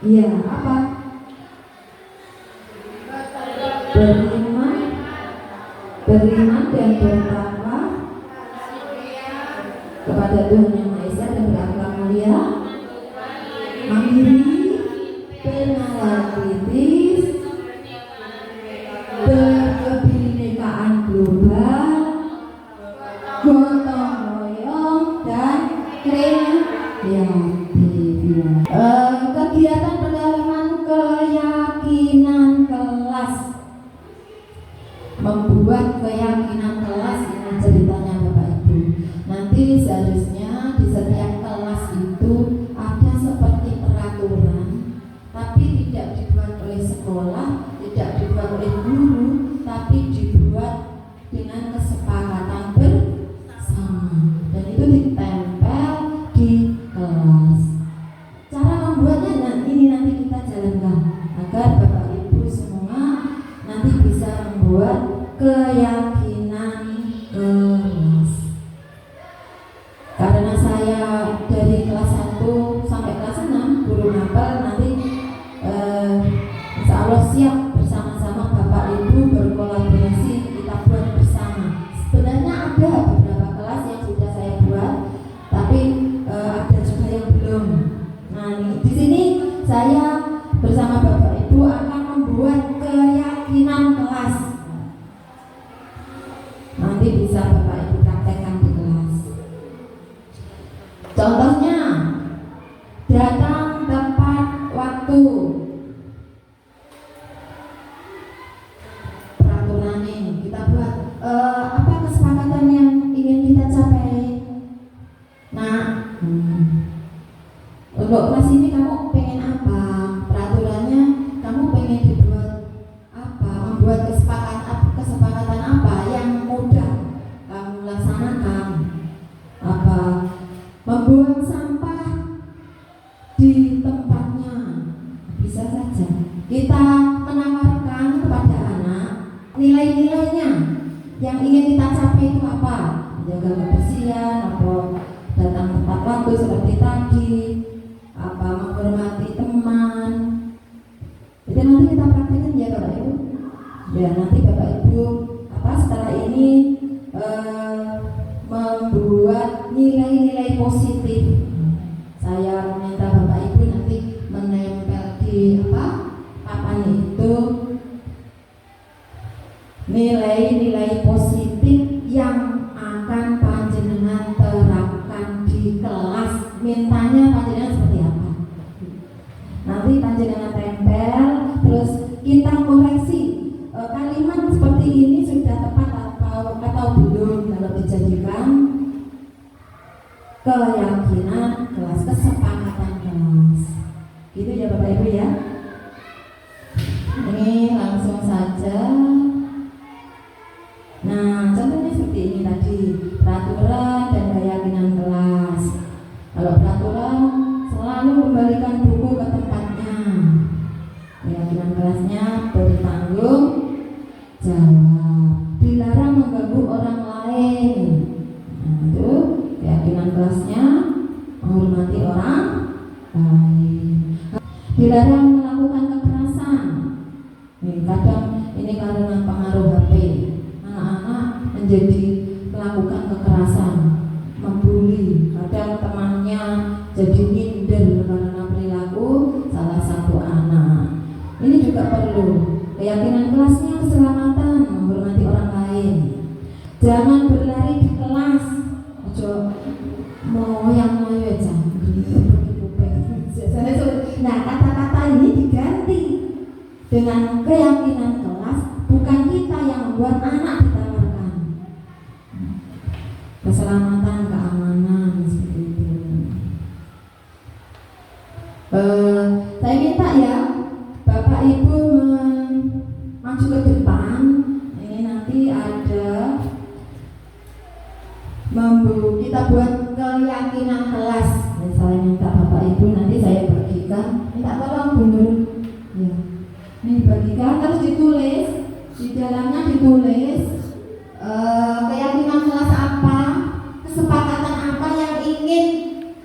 Iya, apa? Beriman dan bertakwa kepada Tuhan Yang Maha Esa dan berakhlak mulia, mandiri, bernalar kritis, berkebinekaan global, gotong royong dan kreatif. Kegiatan pendalaman keyakinan kelas, membuat keyakinan kelas ini ceritanya Bapak Ibu. Nanti seharusnya di setiap kelas itu ada seperti peraturan, tapi tidak dibuat oleh sekolah, tidak dibuat oleh guru, tapi dibuat dengan kesepakatan bersama, dan itu ditempel di kelas. Cara membuatnya, nah ini nanti kita jalankan agar Bapak Ibu semua nanti bisa membuat keyakinan kelas. Karena saya dari kelas 1 sampai kelas 6 guru mapel, nanti insya Allah siap bersama-sama Bapak Ibu berkolaborasi, kita buat bersama. Sebenarnya ada beberapa kelas yang sudah saya buat, tapi ada juga yang belum. Nah, di sini saya bersama Bapak Ibu akan membuat keyakinan kelas. Nanti bisa Bapak Ibu praktekkan di kelas. Contohnya, datang tepat waktu. Peraturan ini kita buat. Apa kesepakatan yang ingin kita capai? Nah, untuk kelas ini kamu pengen apa? Peraturannya kamu pengen dibuat apa? Membuat kesepakatan apa yang mudah kamu laksanakan? Apa? Membuang sampah di tempatnya, bisa saja. Kita menawarkan kepada anak nilai-nilainya yang ingin kita capai itu apa? Menjaga kebersihan, atau datang tepat waktu seperti tadi, apa menghormati teman. Itu nanti kita praktekkan ya Bapak Ibu. Ya nanti Bapak Ibu setelah ini membuat nilai-nilai positif. Saya meminta Bapak Ibu nanti menempel di papan itu nilai-nilai positif yang akan panjenengan terapkan di kelas. Mintanya panjenengan seperti apa? Nanti panjenengan tempel, terus kita koreksi kalimat seperti ini sudah tepat atau belum kalau dijadikan keyakinan kelas, kesepakatan kelas. Gitu ya Bapak Ibu ya. Ini langsung saja. Nah, contohnya seperti ini tadi, peraturan dan keyakinan kelas. Kalau peraturan selalu kembalikan kelasnya, menghormati orang lain. Dilarang melakukan kekerasan. Kadang ini karena pengaruh HP, anak-anak menjadi melakukan kekerasan, membuli. Kadang temannya jadi minder karena perilaku salah satu anak. Ini juga perlu keyakinan kelasnya, keselamatan, menghormati orang lain. Jangan berlari di kelas. Ojo mau yang aja. Nah, kata-kata ini diganti dengan keyakinan kelas, bukan kita yang membuat anak ditawarkan. Keselamatan, keamanan, seperti itu. Saya minta ya Bapak Ibu maju ke depan. Ini nanti ada kita buat keyakinan kelas. Saya minta Bapak Ibu nanti saya bagikan. Minta tolong Bu Nur. Ya. Ini dibagikan terus ditulis di dalamnya, ditulis keyakinan kelas apa, kesepakatan apa yang ingin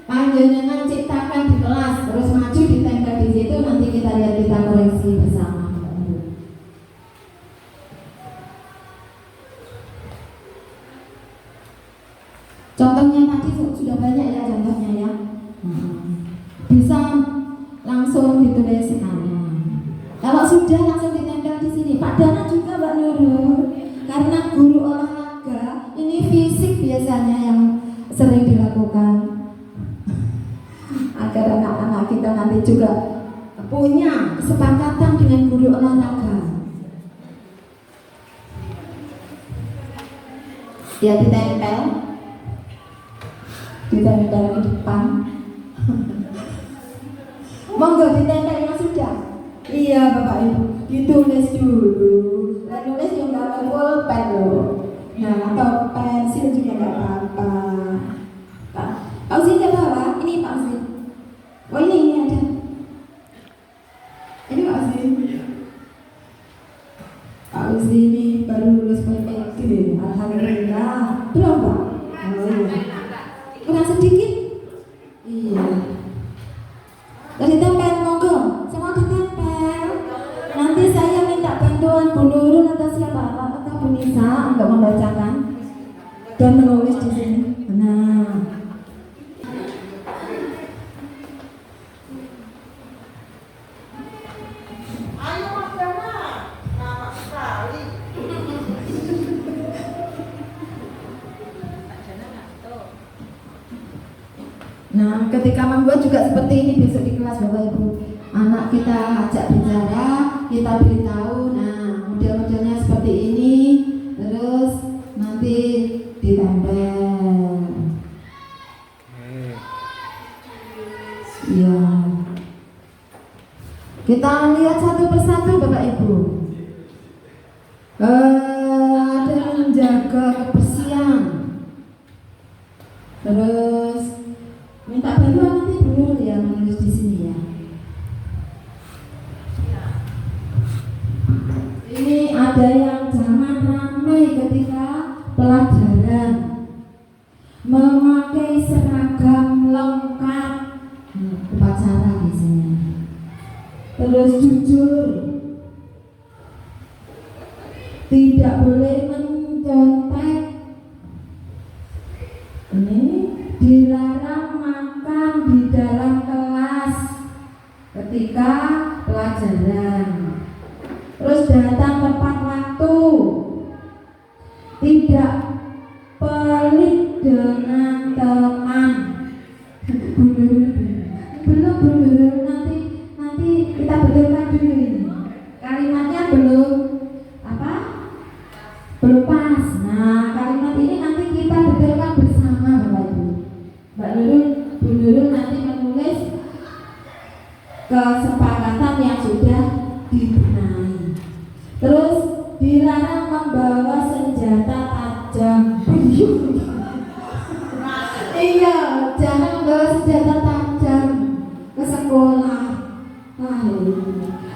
panjenengan ciptakan di kelas, terus maju ditempel di situ. Nanti kita lihat, kita koreksi bersama. Contohnya tadi sudah banyak ya contohnya ya. Bisa langsung ditulis sekarang. Kalau sudah langsung ditempel di sini. Pak Dana juga Mbak Nurul, karena guru olahraga ini fisik biasanya yang sering dilakukan, agar anak-anak kita nanti juga punya kesepakatan dengan guru olahraga. Ya, ditempel di depan. Monggo ditempel yang sudah. Iya Bapak Ibu, ditulis dulu. Dan nulis juga full pen loh. Nah, atau pensil juga nggak apa-apa. Pak Uzi ke bawah. Ini Pak Uzi. Oh ini ada. Ini Pak Uzi. Pak Uzi ini baru lulus PPG. Alhamdulillah. Belum Pak? Oh iya. Kurang sedikit? Iya. Dari tempel, monggo. Semua ditempel. Nanti saya minta bantuan Bu Nurul atau siapa, atau Bu Nisa untuk membacakan dan menulis di sini. Nah. Ayo Mas Dana, nama sekali. Nah, ketika membuat juga seperti ini besok di kelas Bapak Ibu. Anak kita ajak bicara, kita beritahu, nah model-modelnya seperti ini, terus nanti ditempel. Ya. Kita lihat satu persatu Bapak Ibu. Ada yang menjaga kebersihan. Terus minta bantuan nanti dulu ya menulis di sini ya. Ini ada yang jangan ramai ketika pelajaran, memakai seragam lengkap, upacara biasanya. Terus jujur, tidak boleh mencontek. Ini dilarang makan di dalam kelas ketika pelajaran. Terus datang tepat waktu, tidak pelit dengan teman. Belum nanti kita betulkan dulu ini. Kalimatnya belum pas. Nah, kalimat ini nanti kita betulkan bersama Bapak Ibu. Mbak Nurul, Bu Nurul nanti menulis kesepakatan yang sudah dibenahi. Terus dilarang membawa senjata tajam. Iya, jangan membawa senjata tajam ke sekolah.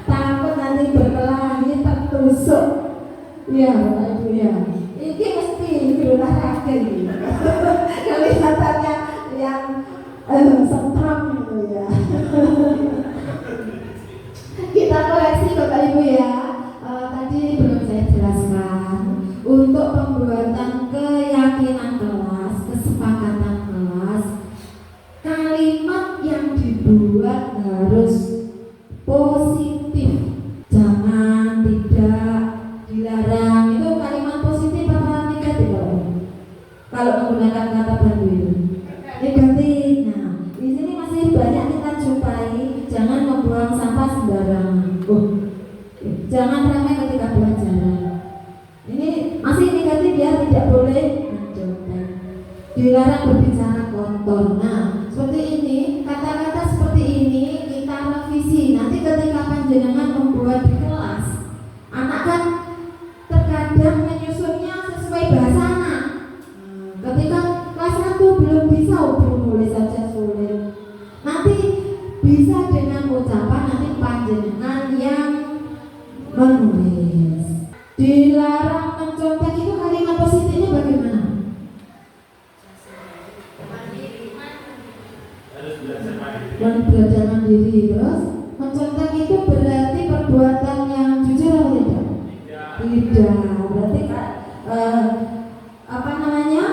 Takut nanti berkelahi tertusuk. Iya, Bapak Ibu ya. Ini mesti berolahraga ini. Kelihatannya menggunakan kata bantu itu? Negatif. Nah, di sini masih banyak kita jumpai. Jangan membuang sampah sembarangan. Jangan ramai ketika pelajaran. Ini masih negatif ya, tidak boleh mencontek. Dilarang berbicara kotor. Nah, seperti ini, kata-kata seperti ini kita revisi. Nanti ketika panjenengan membuat di kelas, anak kan terkadang menyusunnya sesuai bahasa anak. Ketika kelas 1 belum bisa nulis saja sulit. Nanti bisa dengan ucapan nanti panjenengan yang menulis. Dilarang mencontek itu kalimat positifnya bagaimana? Belajar mandiri. Terus mencontek itu berarti perbuatan yang jujur atau tidak? Tidak. Berarti apa namanya?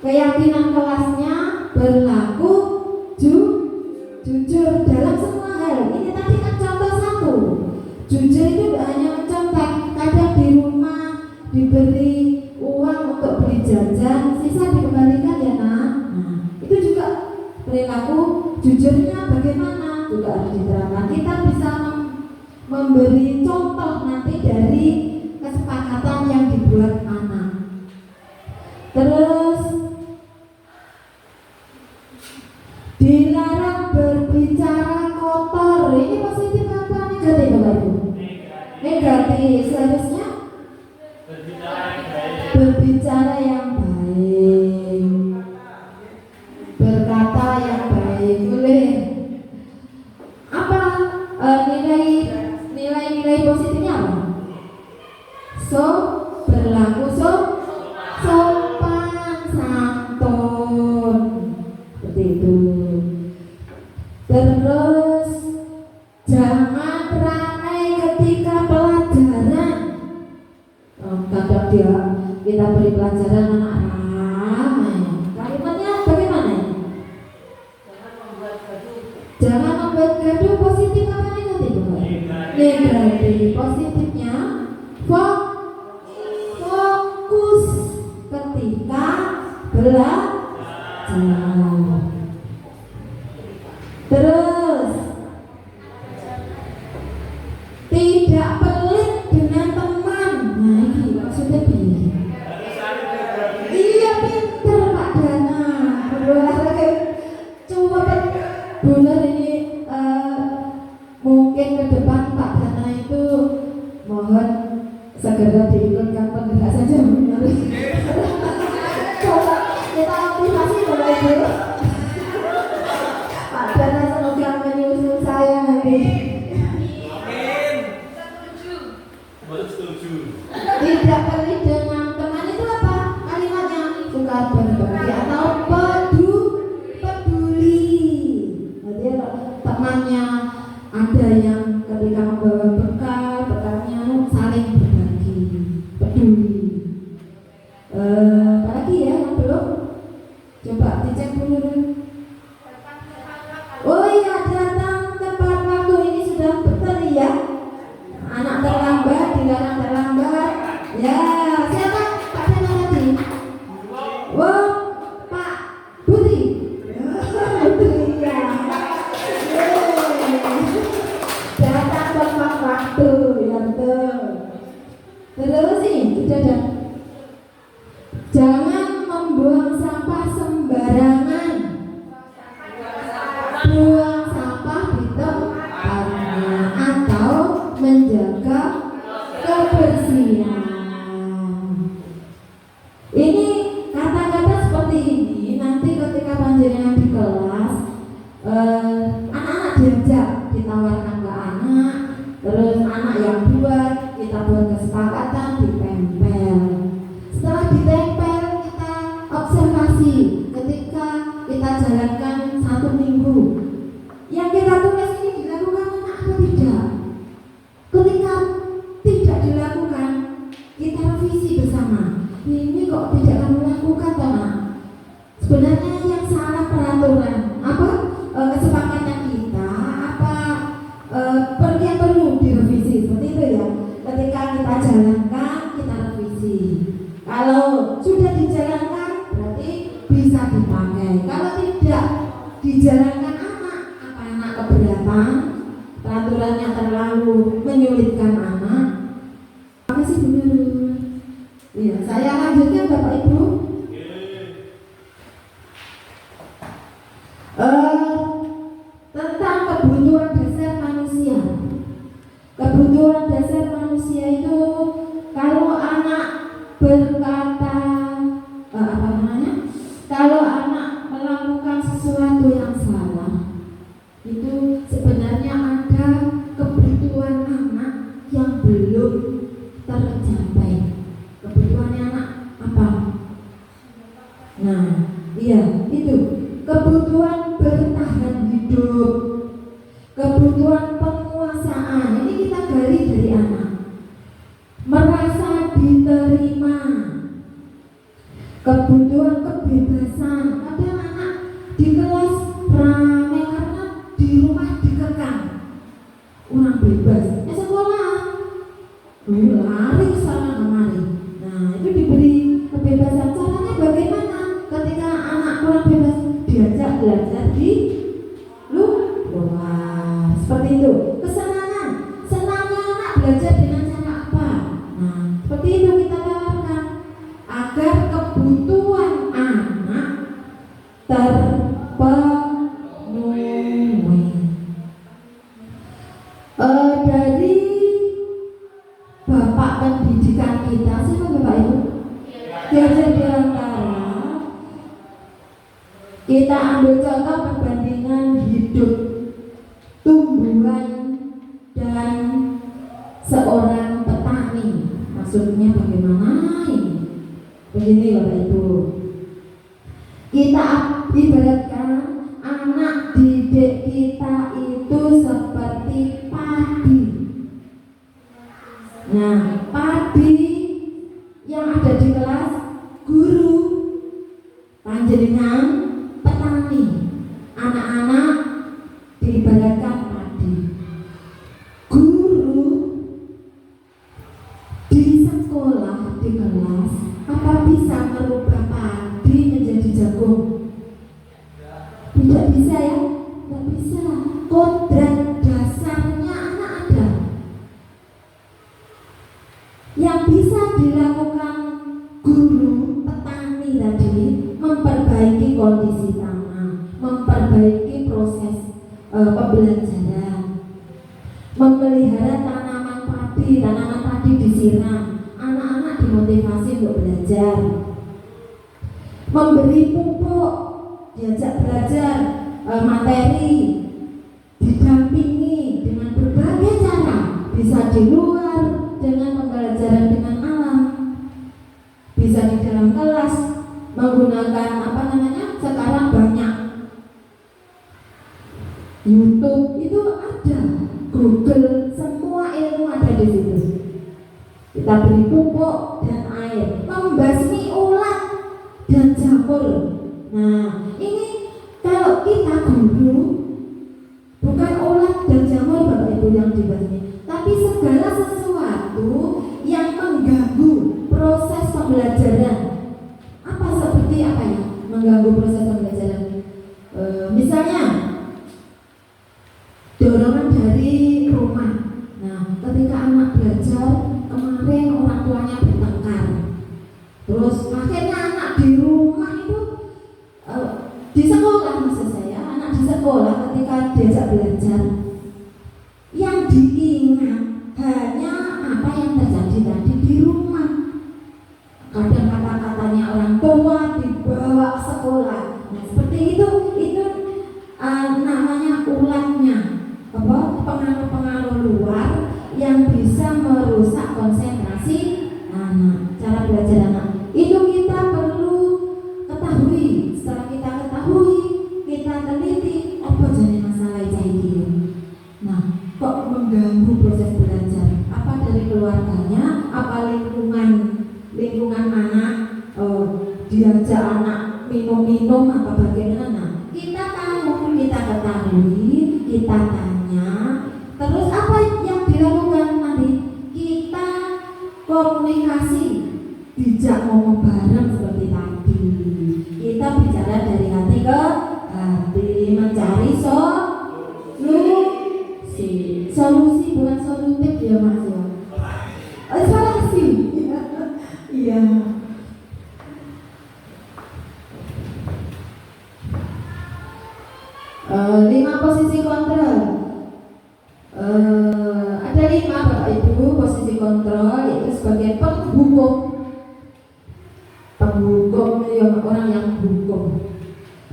Keyakinan kelasnya berlaku jujur dalam semua hal. Ini tadi kan contoh satu. Jujur itu tidak hanya mencontek. Kadang di rumah diberi uang untuk beli jajan, sisa dikembalikan ya nak. Nah, itu juga perilaku jujurnya bagaimana juga harus diterapkan. Kita bisa memberi contoh nanti dari kesepakatan yang dibuat anak. Terus dilarang berbicara kotor. Ini positif apa negatif Bapak Ibu? Negatif. Seharusnya berbicara yang baik, berkata yang baik. Boleh. Apa nilai positifnya apa? Berlaku sopan santun, seperti itu. Terus jangan ramai ketika pelajaran. Kadang kita beri pelajaran anak ramai. Kalimatnya bagaimana? Jangan membuat gaduh. Positif apa negatif? Negatif. Positifnya fokus ketika belajar. Terus tidak pelit dengan teman. Nah ini maksudnya begini. Iya pinter Pak Dana. Coba benar ini mungkin ke depan Pak Dana itu mohon segera diikutkan penggerak saja. Coba kita motivasi Bapak Ibu. Pak Dana semoga menyusul saya nanti. Tidak pelit dengan teman itu apa? Kalimatnya suka berbagi atau peduli. Jadi temannya ada yang ketika membawa bekalnya saling berbagi, peduli. Apalagi ya yang belum? Coba dicek dulu. Oh iya, datang tepat waktu ini sudah betul ya. Anak terlambat, dilarang terlambat. Ya, siapa? Pak Dana tadi. Oh, Pak Putri. Putri ya. Datang tepat waktu, ya betul. Terus sih, sudah ada. Jangan membuang sampah sembarangan. Buang sampah di tempatnya atau menjaga kebersihan. Ini kata-kata seperti ini nanti ketika panjenengan di kelas, anak-anak diajak, ditawarkan ke anak, terus anak yang buat, kita buat kesepakatan, ditempel. Setelah ditempel kita observasi ketika kita jalankan 1 minggu. Yang kita tulis ini dilakukan anak atau tidak? Ketika tidak dilakukan, kita revisi bersama. Ini kok tidak kamu lakukan, Tona? Sebenarnya yang salah peraturan apa? Kesepakatan kita apa? Yang perlu direvisi seperti itu ya. Ketika kita jalankan, kita revisi. Kalau sudah dijalankan, berarti bisa dipakai. Kalau tidak dijalankan anak, apa anak keberatan, peraturannya terlalu menyulitkan anak. Apa sih benar? Iya, saya lanjutkan Bapak Ibu. Tentang kebutuhan dasar manusia. Kebutuhan dasar manusia itu kalau anak berkata kalau anak melakukan sesuatu yang salah, itu sebenarnya ada kebutuhan anak yang belum tercapai. Kebutuhannya anak apa? Nah, iya itu kebutuhan bertahan hidup, kebutuhan penguasaan. Ini kita gali dari anak. Merasa diterima, kebutuhan kebebasan. Kadang anak di kelas ramai karena di rumah dikekang. Orang bebas, sekolah lari ke sana kemari. Nah, itu diberi kebebasan. Caranya bagaimana? Ketika anak kurang bebas, diajak belajar di luar. Seperti itu. Kesenangan, senangnya anak belajar dengan cara apa? Nah, seperti itu kita tawarkan agar kebutuhan anak terpenuhi. Dari Bapak pendidikan kita, siapa Bapak Ibu? Diajar Dirantara. Kita ambil contoh perbandingan hidup tumbuhan dan seorang petani. Maksudnya bagaimana ini? Begini Bapak Ibu, kita ibaratkan anak didik kita itu seperti padi. Nah, padi yang ada di kelas guru, panjenengan petani, anak-anak diibaratkan padi. Guru di sekolah, di kelas, apa bisa merubah padi menjadi jagung? Tidak bisa ya, tidak bisa. Kodrat dasarnya anak ada. Yang bisa dilakukan guru petani tadi memperbaiki kondisi tanah, memperbaiki proses pembelajaran, memelihara tanaman padi disiram, anak-anak dimotivasi untuk belajar, memberi pupuk, diajak belajar materi, didampingi dengan berbagai cara, bisa di luar dengan pembelajaran dengan alam, bisa di dalam kelas menggunakan sekarang banyak YouTube itu ada, Google, semua ilmu ada di situ. Kita beri pupuk dan air, membasmi ulat dan jamur. Nah, ini kalau kita guru, bukan ulat dan jamur Bapak Ibu yang dibasmi, tapi segala sesuatu yang mengganggu proses pembelajaran. Apa seperti apa ya? Mengganggu proses pembelajaran. Misalnya dorongan dari rumah. Nah, ketika anak belajar, kemarin orang tuanya bertengkar. Terus akhirnya anak di rumah itu di sekolah, maksud saya, anak di sekolah ketika diajak belajar, yang diingat hanya apa yang terjadi tadi di rumah. Kadang kata-katanya orang tua dibawa ke sekolah. Nah, seperti itu namanya ulatnya, pengaruh-pengaruh luar yang bisa merusak konsentrasi anak, cara belajar anak. Itu kita perlu ketahui. Setelah kita ketahui, kita teliti apa jadi masalah ini. Nah, kok mengganggu proses belajar? Apa dari keluarganya? Apa lingkungan anak? Diajak anak minum-minum apa bagaimana? Kita tahu, kita ketahui, kita tanya. Terus apa yang dilakukan nanti? Kita komunikasi, bijak ngomong bareng seperti tadi. Kita bijak pelajaran dari hati ke hati, mencari solusi bukan solutif ya Mas ya. Solusi. Iya. Lima posisi kontrol. Ada 5 Bapak Ibu posisi kontrol, yaitu sebagai penghukum yang orang yang hukum,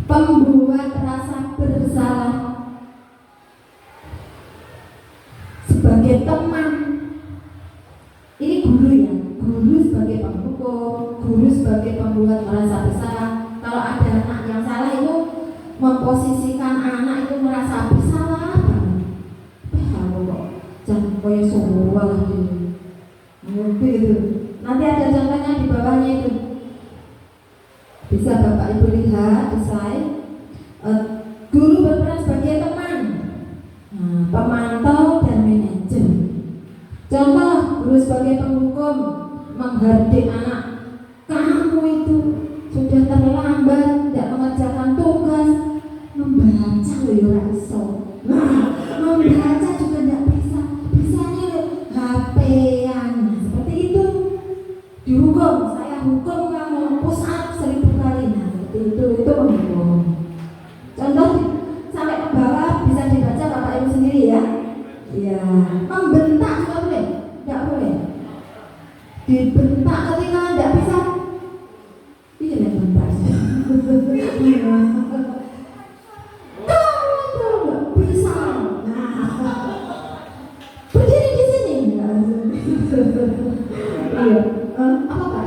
pembuat rasa bersalah, sebagai teman. Ini guru ya, guru sebagai penghukum, guru sebagai pembuat merasa bersalah. Kalau ada anak yang salah itu memposisikan anak itu merasa bersalah banget. Jangan kayak semua lah gitu. Nanti ada contohnya di bawahnya itu. Bisa Bapak Ibu lihat di slide. Guru berperan sebagai teman, pemantau dan manajer. Contoh, guru sebagai penghukum menghardik anak. Kamu itu sudah terlambat, tidak mengerjakan tugas. Membaca loh ya iso. Membaca juga tidak bisa. Bisanya HP-an seperti itu. Dihukum, saya hukum kamu push up 1000 kali. Nah, seperti itu menghukum. Contoh sampai ke bawah bisa dibaca Bapak Ibu sendiri ya. Iya, membentak juga boleh? Tidak boleh. Dibentak ketika tidak bisa. Iya, bentak. Kamu tuh nggak bisa. Nah, berdiri di sini. Iya. Apa Pak?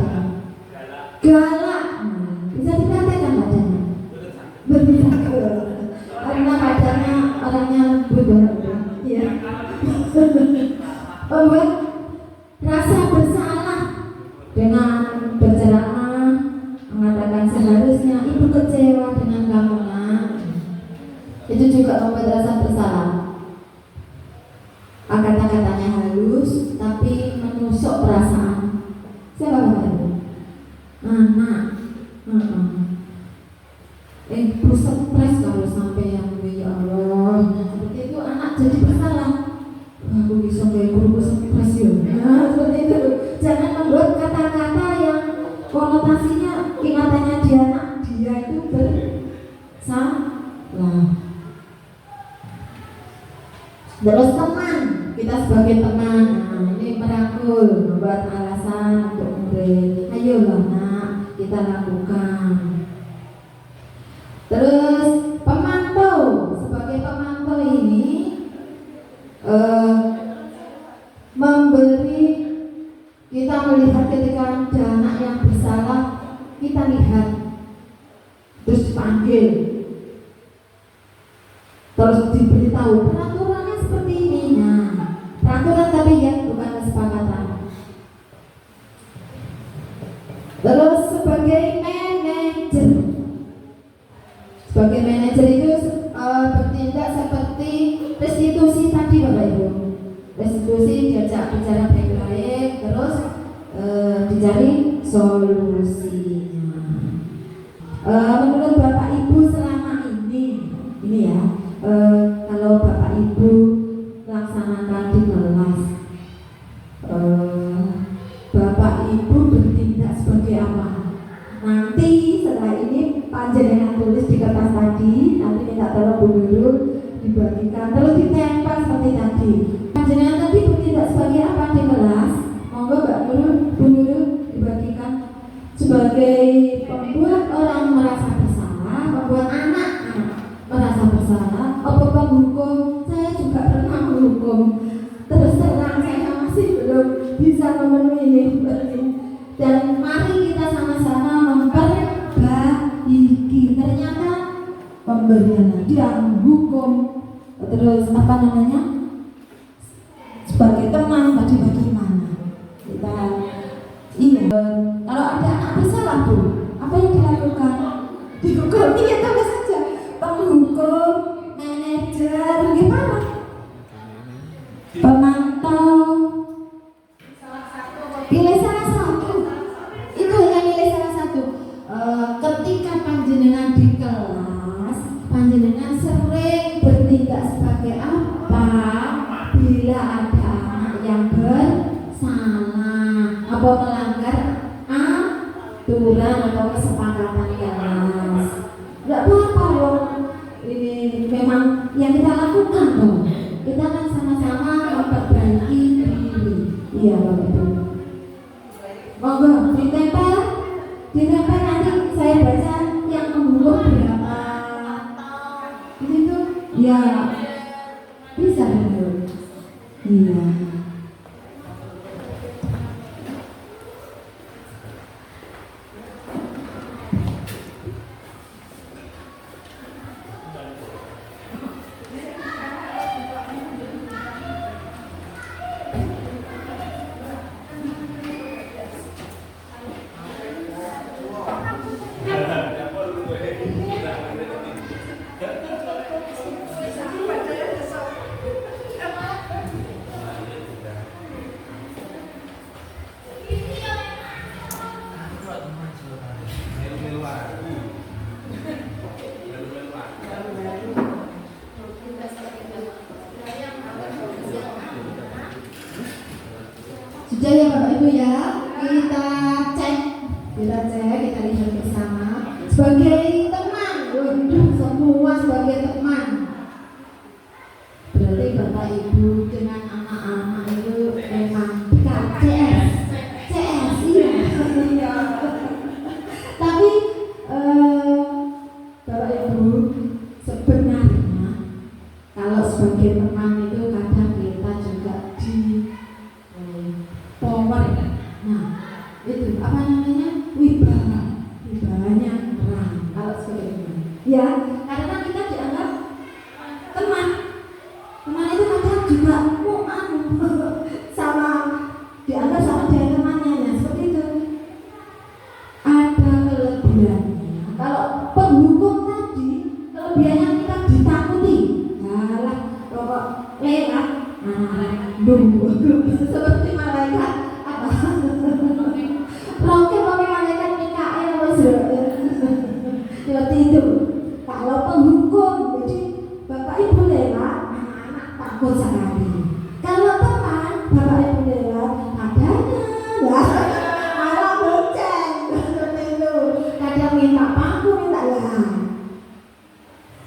Galak. Bisa dikatakan badannya. Berbicara karena badannya orangnya lembut. Iya. Membuat rasa bersalah dengan berceramah, mengatakan seharusnya ibu kecewa dengan kamu nak. Itu juga membuat rasa bersalah. Kata-katanya halus tapi menusuk perasaan. Siapa Bapak Ibu? Anak. Stres kalau sampai yang ya Allah. Nah, seperti itu anak jadi bersalah. Aku bisa kayak guru stres ya. Nah, seperti itu. Jangan membuat kata-kata yang konotasinya ingatannya dia itu bersalah. Terus teman, kita sebagai teman, nah ini merangkul, membuat alasan untuk murid. Ayolah nak, kita lakukan. Terus pemantau, sebagai pemantau ini memberi, kita melihat ketika ada anak yang bersalah, kita lihat, terus dipanggil, terus diberitahu peraturannya seperti ini. Nah, peraturan tapi ya bukan kesepakatan. Terus sebagai manajer. Sebagai manajer itu bertindak seperti restitusi tadi Bapak Ibu. Restitusi diajak bicara baik-baik, terus dicari solusinya. Menurut Bapak Ibu selama ini ya, kalau Bapak Ibu laksanakan di kelas, Bapak Ibu bertindak sebagai apa? Nanti setelah ini panjenengan tulis di kertas tadi, nanti minta tolong Bu Guru dibagikan, terus ditempel seperti tadi. Panjenengan tadi bertindak sebagai apa di kelas? Monggo Mbak Guru, Bu Guru dibagikan sebagai pembuat orang merasa bersalah, membuat anak merasa bersalah, atau penghukum. Saya juga pernah menghukum. Terus terang saya masih belum bisa memenuhi ini. Dan mari kita sama-sama memperbaiki. Ternyata pemberian dia menghukum, terus apa namanya, sebagai teman tadi bagaimana kita kalau ada anak bersalah Bu, apa yang dilakukan? Dihukum. Iya, tahu saja penghukum, manajer, gimana, pemantau, pilih salah satu. Itu hanya milih salah satu. Ketika panjenengan di Ya, bisa betul. Iya. Sudah ya Bapak Ibu ya, kita cek, kita lihat bersama sebagai teman, waduh semua sebagai teman. Berarti Bapak Ibu dengan anak-anak itu memang CS, iya. Tapi Bapak Ibu sebenarnya kalau sebagai teman itu kadang kita juga di power. Nah, itu apa namanya? Wibawanya kurang kalau sebagai teman. Ya, karena kita dianggap teman. Teman itu kadang juga sama dianggap sama dengan temannya, ya seperti itu. Ada kelebihannya. Kalau penghukum tadi, kelebihannya kita ditakuti. Alah, pokok lewat. Seperti malaikat apa? Roke malaikat Mikael seperti itu. Kalau penghukum, jadi Bapak Ibu lewat, anak-anak takut sekali. Kalau teman, Bapak Ibu lewat, adanya malah bonceng seperti itu. Kadang minta pangku, minta lah.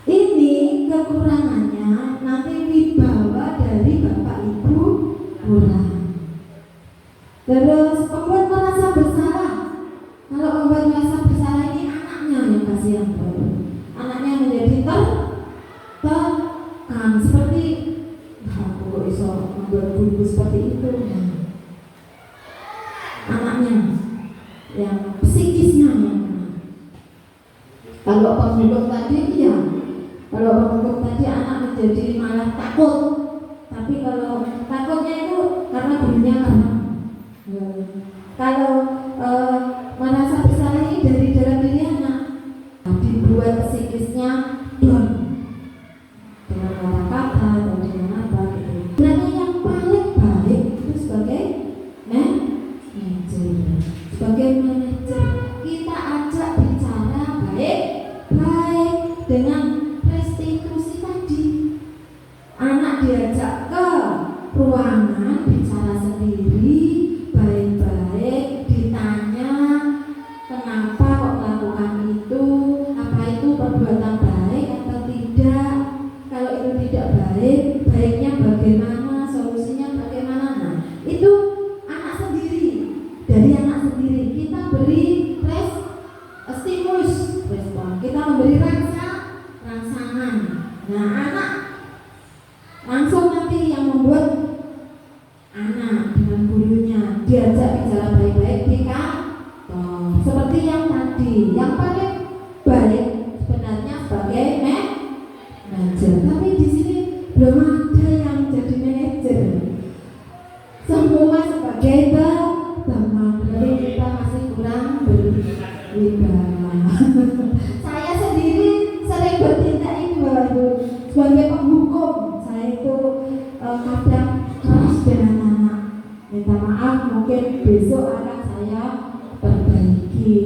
Ini kekurangannya, nanti wibawa dari Bapak Ibu kurang. Terus membuat merasa bersalah. Kalau membuat merasa bersalah ini anaknya yang kasihan. Anaknya menjadi tertekan seperti aku kok bisa membuat buku seperti itu. Anaknya yang psikisnya yang kena. Kalau penghukum tadi iya. Kalau penghukum tadi anak menjadi malah takut. Tapi kalau takutnya itu karena gurunya karena kalau merasa bersalah ini dari dalam diri anak, dibuat psikisnya down dengan kata-kata atau dengan apa gitu. Berarti yang paling baik itu sebagai manajer. Sebagai manajer kita ajak bicara baik dengan restitusi tadi. Anak diajak ke ruangan bicara sendiri baik-baik, ditanya kenapa kok melakukan itu, apa itu perbuatan baik atau tidak. Kalau itu tidak baik, baiknya bagaimana, solusinya bagaimana. Nah, itu anak sendiri, dari anak sendiri kita beri stimulus respon, kita memberi rangsangan. Nah, anak langsung nanti yang membuat anak dengan gurunya diajak bicara baik-baik di kantor. Seperti yang tadi, yang paling baik sebenarnya sebagai manajer. Tapi di sini belum ada yang jadi manajer. Semua sebagai teman. Jadi kita masih kurang berwibawa. Saya sendiri sering bertindak itu sebagai penghukum. Saya itu kadang keras dengan anak. Minta maaf, mungkin besok akan saya perbaiki.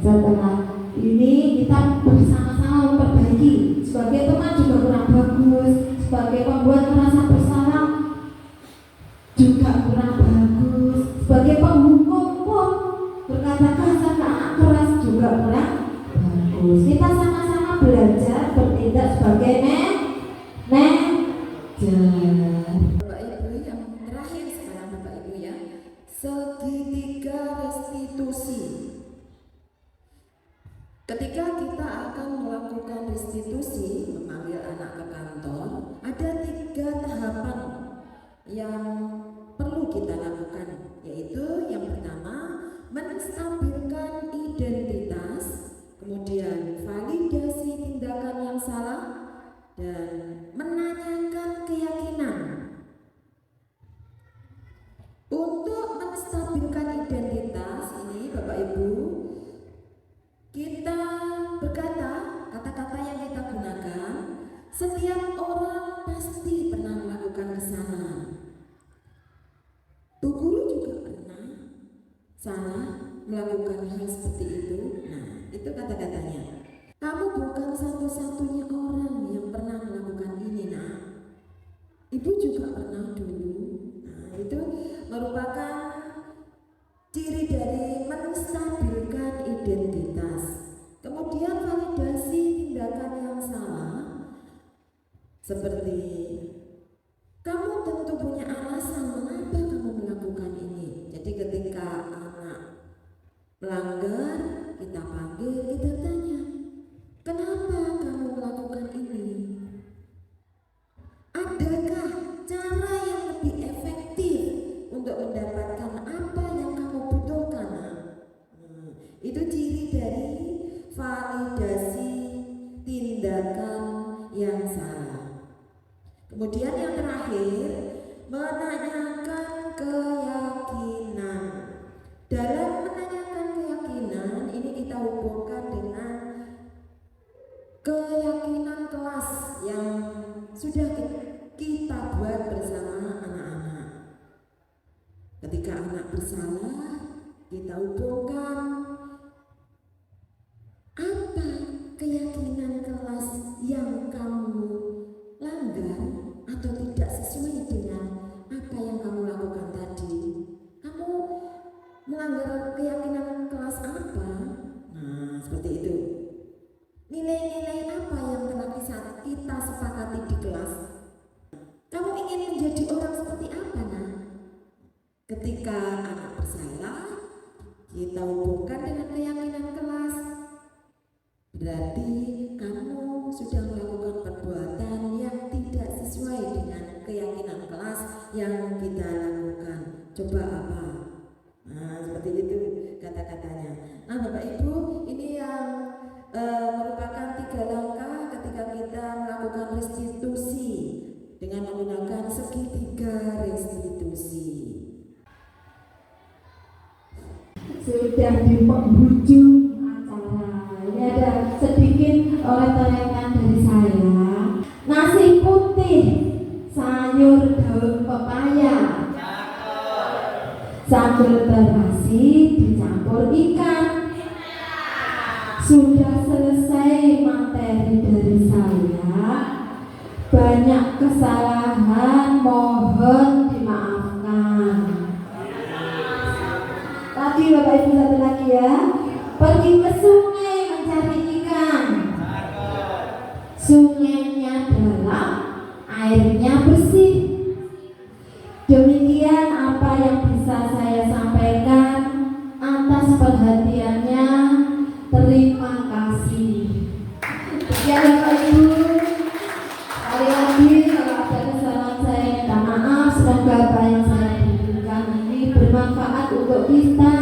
Setelah ini kita bersama-sama memperbaiki. Sebagai teman juga kurang bagus, sebagai pembuat merasa bersalah juga kurang bagus, sebagai penghukum pun berkata kasar ke anak keras juga kurang bagus. Kita sama-sama belajar bertindak sebagai manajer. Bapak Ibu, yang terakhir sekarang Bapak Ibu ya, segitiga restitusi. Ketika kita akan melakukan restitusi, memanggil anak ke kantor, yang salah dan menanyakan keyakinan. Untuk menstabilkan identitas ini Bapak Ibu, kita berkata, kata-kata yang kita gunakan, setiap orang pasti pernah melakukan kesalahan. Bu Guru juga pernah salah melakukan hal seperti itu. Nah, itu kata-katanya. Kamu bukan satu-satunya orang yang pernah melakukan ini, nak. Ibu juga pernah dulu. Nah, itu merupakan ciri dari menstabilkan identitas. Kemudian validasi tindakan yang salah, seperti kamu tentu punya alasan mengapa kamu melakukan ini. Jadi ketika anak melanggar, kita panggil, kita tanya, kenapa kamu melakukan ini? Adakah cara yang lebih efektif untuk mendapatkan apa yang kamu butuhkan? Itu ciri dari validasi tindakan yang salah. Kemudian yang terakhir, menanyakan keyakinan. Dalam menanyakan keyakinan, ini kita hubungkan dengan keyakinan kelas yang sudah kita buat bersama anak-anak. Ketika anak bersalah, kita hubungkan apa keyakinan kelas yang kamu langgar atau tidak sesuai dengan apa yang kamu lakukan tadi. Kamu melanggar keyakinan kelas apa? Nah, seperti itu. Nilai-nilai apa yang telah kita sepakati di kelas? Kamu ingin menjadi orang seperti apa, nah? Ketika anak bersalah, kita hubungkan dengan keyakinan kelas. Berarti kamu sudah melakukan perbuatan yang tidak sesuai dengan keyakinan kelas yang kita lakukan. Coba apa? Nah, seperti itu kata-katanya. Nah, Bapak Ibu, ini yang merupakan 3 langkah ketika kita melakukan restitusi dengan menggunakan segitiga restitusi. Sudah di penghujung acara, ini ada sedikit oret-oretan dari saya. Nasi putih, sayur daun pepaya, sambal terasi dicampur ikan. Sudah selesai materi dari saya. Banyak kesalahan, mohon dimaafkan. Tadi Bapak Ibu satu lagi ya, pergi ke sungai mencari ikan. Sungainya dalam, airnya bersih. Demikian apa yang bisa saya sampaikan. Atas perhatiannya, terima kasih. Sekian Bapak Ibu. Sekali lagi kalau ada kesalahan saya minta maaf. Semoga apa yang saya berikan ini bermanfaat untuk kita.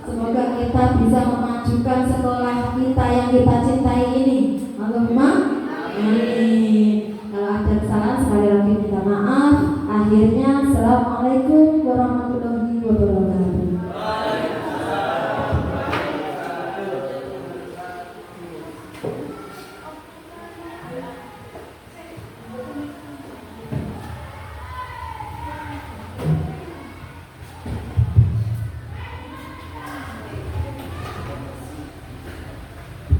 Semoga kita bisa memajukan sekolah kita yang kita cintai ini. Allahumma amin. Kalau ada kesalahan sekali lagi minta maaf. Akhirnya assalamualaikum warahmatullahi wabarakatuh.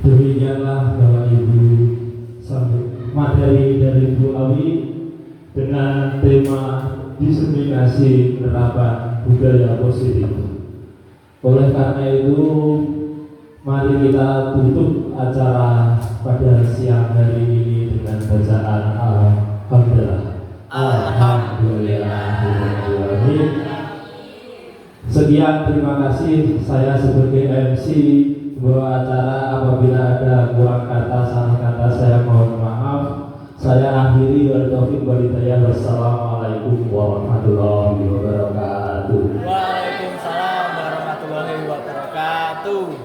Demikianlah Bapak Ibu materi dari Bu Awi dengan tema diseminasi penerapan budaya positif. Oleh karena itu, mari kita tutup acara pada siang hari ini dengan bacaan Alhamdulillah. Alhamdulillahirrahmanirrahim. Sekian, terima kasih. Saya sebagai MC bahwa acara, apabila ada kurang kata, salah kata, saya mohon maaf. Saya akhiri, wassalamualaikum warahmatullahi wabarakatuh. Waalaikumsalam warahmatullahi wabarakatuh.